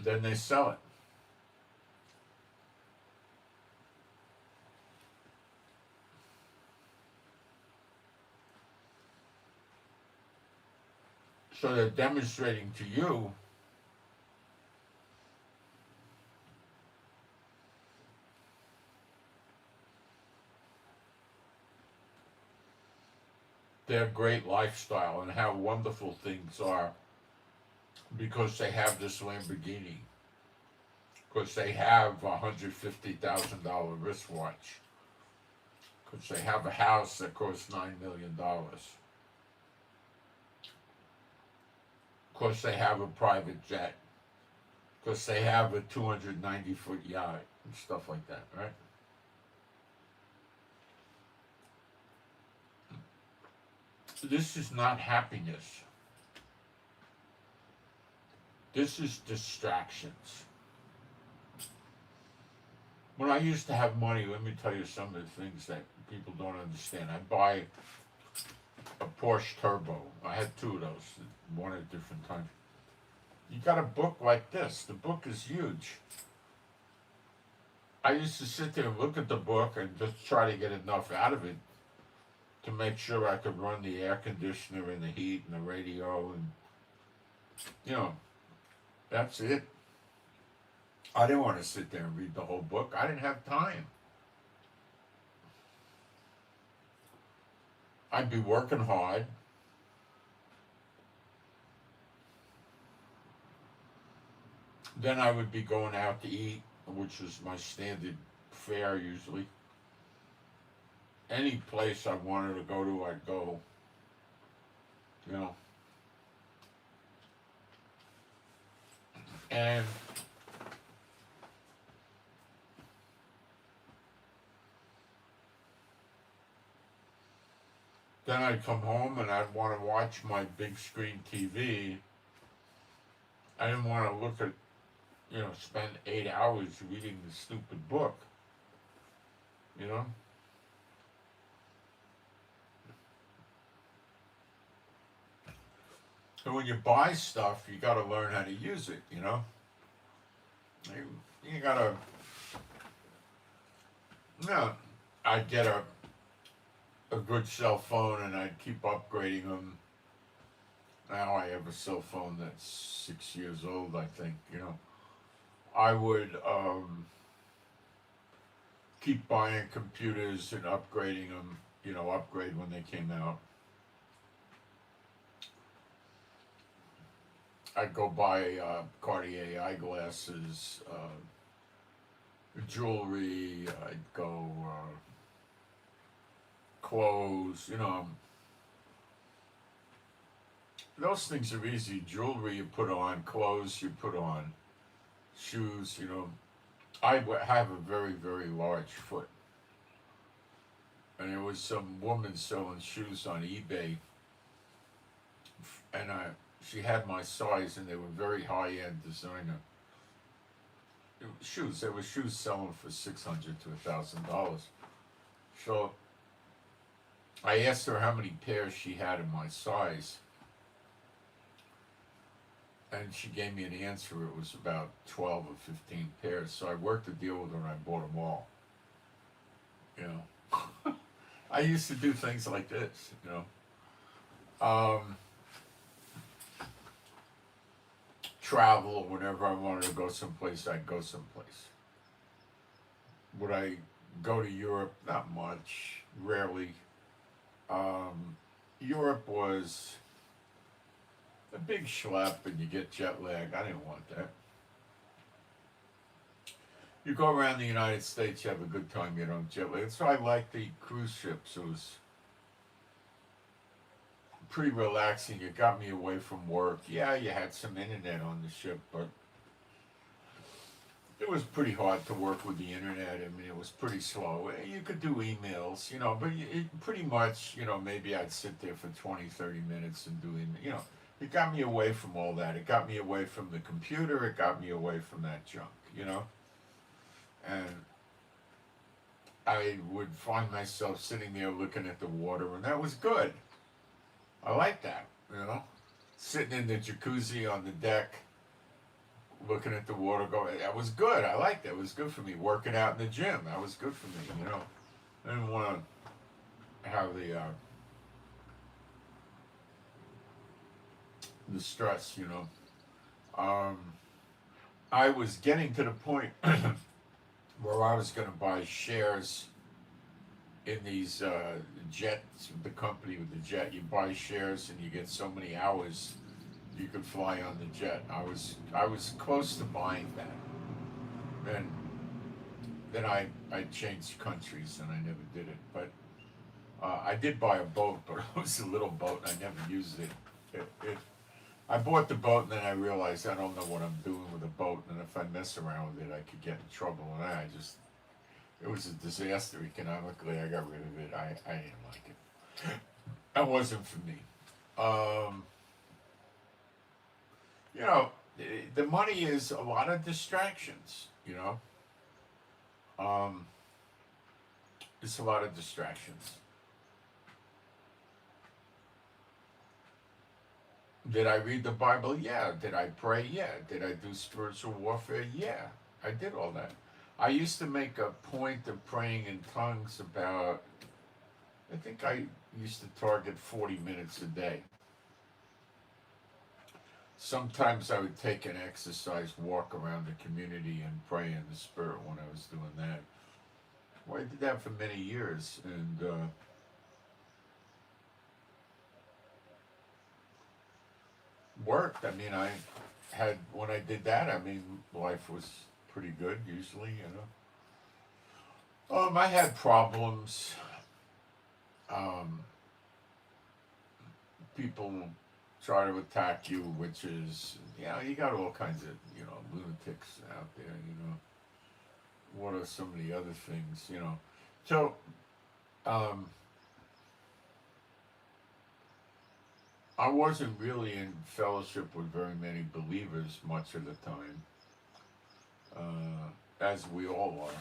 then they sell it. So they're demonstrating to you their great lifestyle and how wonderful things are because they have this Lamborghini, because they have a $150,000 wristwatch, because they have a house that costs $9 million, because they have a private jet, because they have a 290-foot yacht and stuff like that, right? This is not happiness. This is distractions. When I used to have money, let me tell you some of the things that people don't understand. I buy a Porsche Turbo. I had two of those, one at different times. You got a book like this. The book is huge. I used to sit there and look at the book and just try to get enough out of it to make sure I could run the air conditioner and the heat and the radio, and that's it. I didn't want to sit there and read the whole book. I didn't have time. I'd be working hard. Then I would be going out to eat, which was my standard fare usually. Any place I wanted to go to, I'd go. And then I'd come home and I'd want to watch my big screen TV. I didn't want to look at, spend 8 hours reading the stupid book. And when you buy stuff, you got to learn how to use it, You got to, I'd get a good cell phone, and I'd keep upgrading them. Now I have a cell phone that's 6 years old, I think. I would keep buying computers and upgrading them. Upgrade when they came out. I'd go buy Cartier eyeglasses, jewelry. I'd go clothes. Those things are easy. Jewelry you put on, clothes you put on, shoes. Have a very, very large foot, and there was some woman selling shoes on eBay, and she had my size, and they were very high end designer shoes. There were shoes selling for $600 to $1,000. So I asked her how many pairs she had in my size, and she gave me an answer. It was about 12 or 15 pairs. So I worked a deal with her, and I bought them all. You know, I used to do things like this. Travel. Whenever I wanted to go someplace, I'd go someplace. Would I go to Europe? Not much. Rarely. Europe was a big schlep, and you get jet lag. I didn't want that. You go around the United States, you have a good time, you don't jet lag. So I liked the cruise ships. It was pretty relaxing. It got me away from work. Yeah, you had some internet on the ship, but it was pretty hard to work with the internet. I mean, it was pretty slow. You could do emails, but pretty much, maybe I'd sit there for 20, 30 minutes and do email. It got me away from all that. It got me away from the computer. It got me away from that junk, And I would find myself sitting there looking at the water, and that was good. I like that, Sitting in the jacuzzi on the deck, looking at the water going, that was good. I liked that. It was good for me. Working out in the gym, that was good for me, I didn't want to have the stress, I was getting to the point where I was going to buy shares in these jets, the company with the jet. You buy shares and you get so many hours you could fly on the jet. I was close to buying that, and then I changed countries and I never did it. But I did buy a boat, but it was a little boat and I never used it. I bought the boat, and then I realized I don't know what I'm doing with a boat, and if I mess around with it, I could get in trouble. And it was a disaster economically. I got rid of it. I didn't like it. That wasn't for me. The money is a lot of distractions. It's a lot of distractions. Did I read the Bible? Yeah. Did I pray? Yeah. Did I do spiritual warfare? Yeah. I did all that. I used to make a point of praying in tongues I think I used to target 40 minutes a day. Sometimes I would take an exercise walk around the community and pray in the Spirit when I was doing that. Well, I did that for many years, and worked. I mean, when I did that, life was pretty good usually, I had problems. People try to attack you, which is, you got all kinds of, lunatics out there, What are some of the other things, So, I wasn't really in fellowship with very many believers much of the time, as we all are,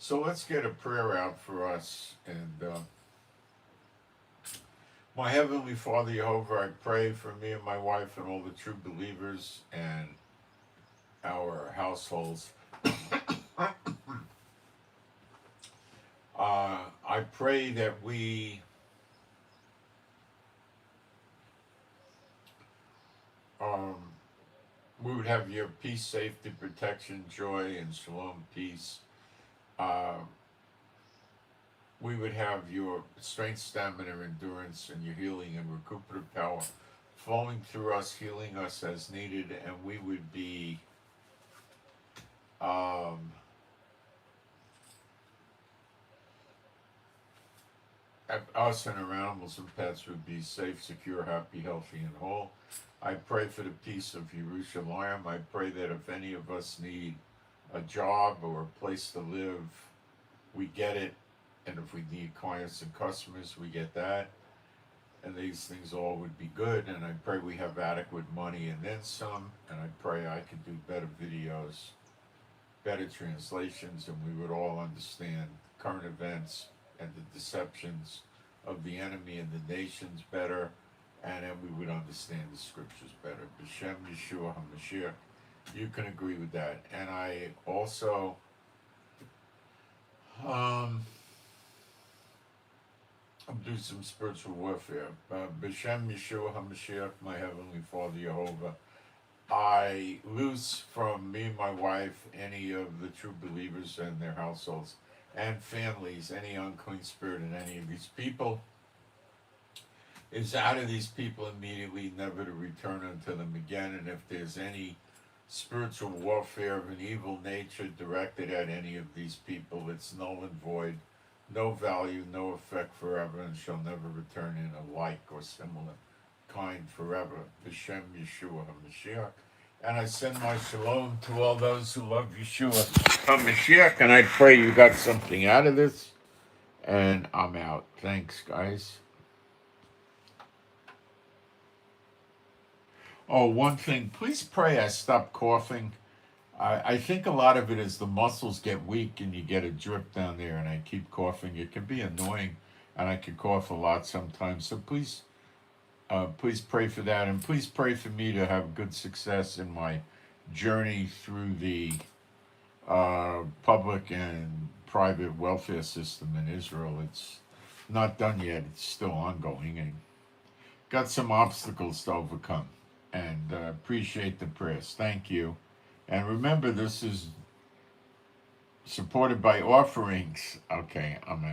So let's get a prayer out for us. And my Heavenly Father, Jehovah, I pray for me and my wife and all the true believers and our households. I pray that um, we would have your peace, safety, protection, joy, and shalom, peace. Uh, we would have your strength, stamina, endurance, and your healing and recuperative power flowing through us, healing us as needed, and we would be um, us and our animals and pets would be safe, secure, happy, healthy, and whole. I pray for the peace of Jerusalem. I pray that if any of us need a job or a place to live, we get it. And if we need clients and customers, we get that. And these things all would be good. And I pray we have adequate money and then some. And I pray I could do better videos, better translations, and we would all understand current events and the deceptions of the enemy and the nations better, and then we would understand the scriptures better. B'Shem Yeshua HaMashiach. You can agree with that. And I also do some spiritual warfare. B'Shem Yeshua HaMashiach, my Heavenly Father Jehovah, I loose from me and my wife any of the true believers and their households and families, any unclean spirit in any of these people is out of these people immediately, never to return unto them again. And if there's any spiritual warfare of an evil nature directed at any of these people, it's null and void, no value, no effect forever, and shall never return in a like or similar kind forever. B'Shem Yeshua HaMashiach. And I send my shalom to all those who love Yeshua HaMashiach, and I pray you got something out of this. And I'm out. Thanks, guys. Oh, one thing, please pray I stop coughing. I think a lot of it is the muscles get weak and you get a drip down there, and I keep coughing. It can be annoying, and I can cough a lot sometimes. So please pray for that, and please pray for me to have good success in my journey through the public and private welfare system in Israel. It's not done yet. It's still ongoing, and got some obstacles to overcome. And appreciate the prayers. Thank you. And remember, this is supported by offerings. Okay, I'm out.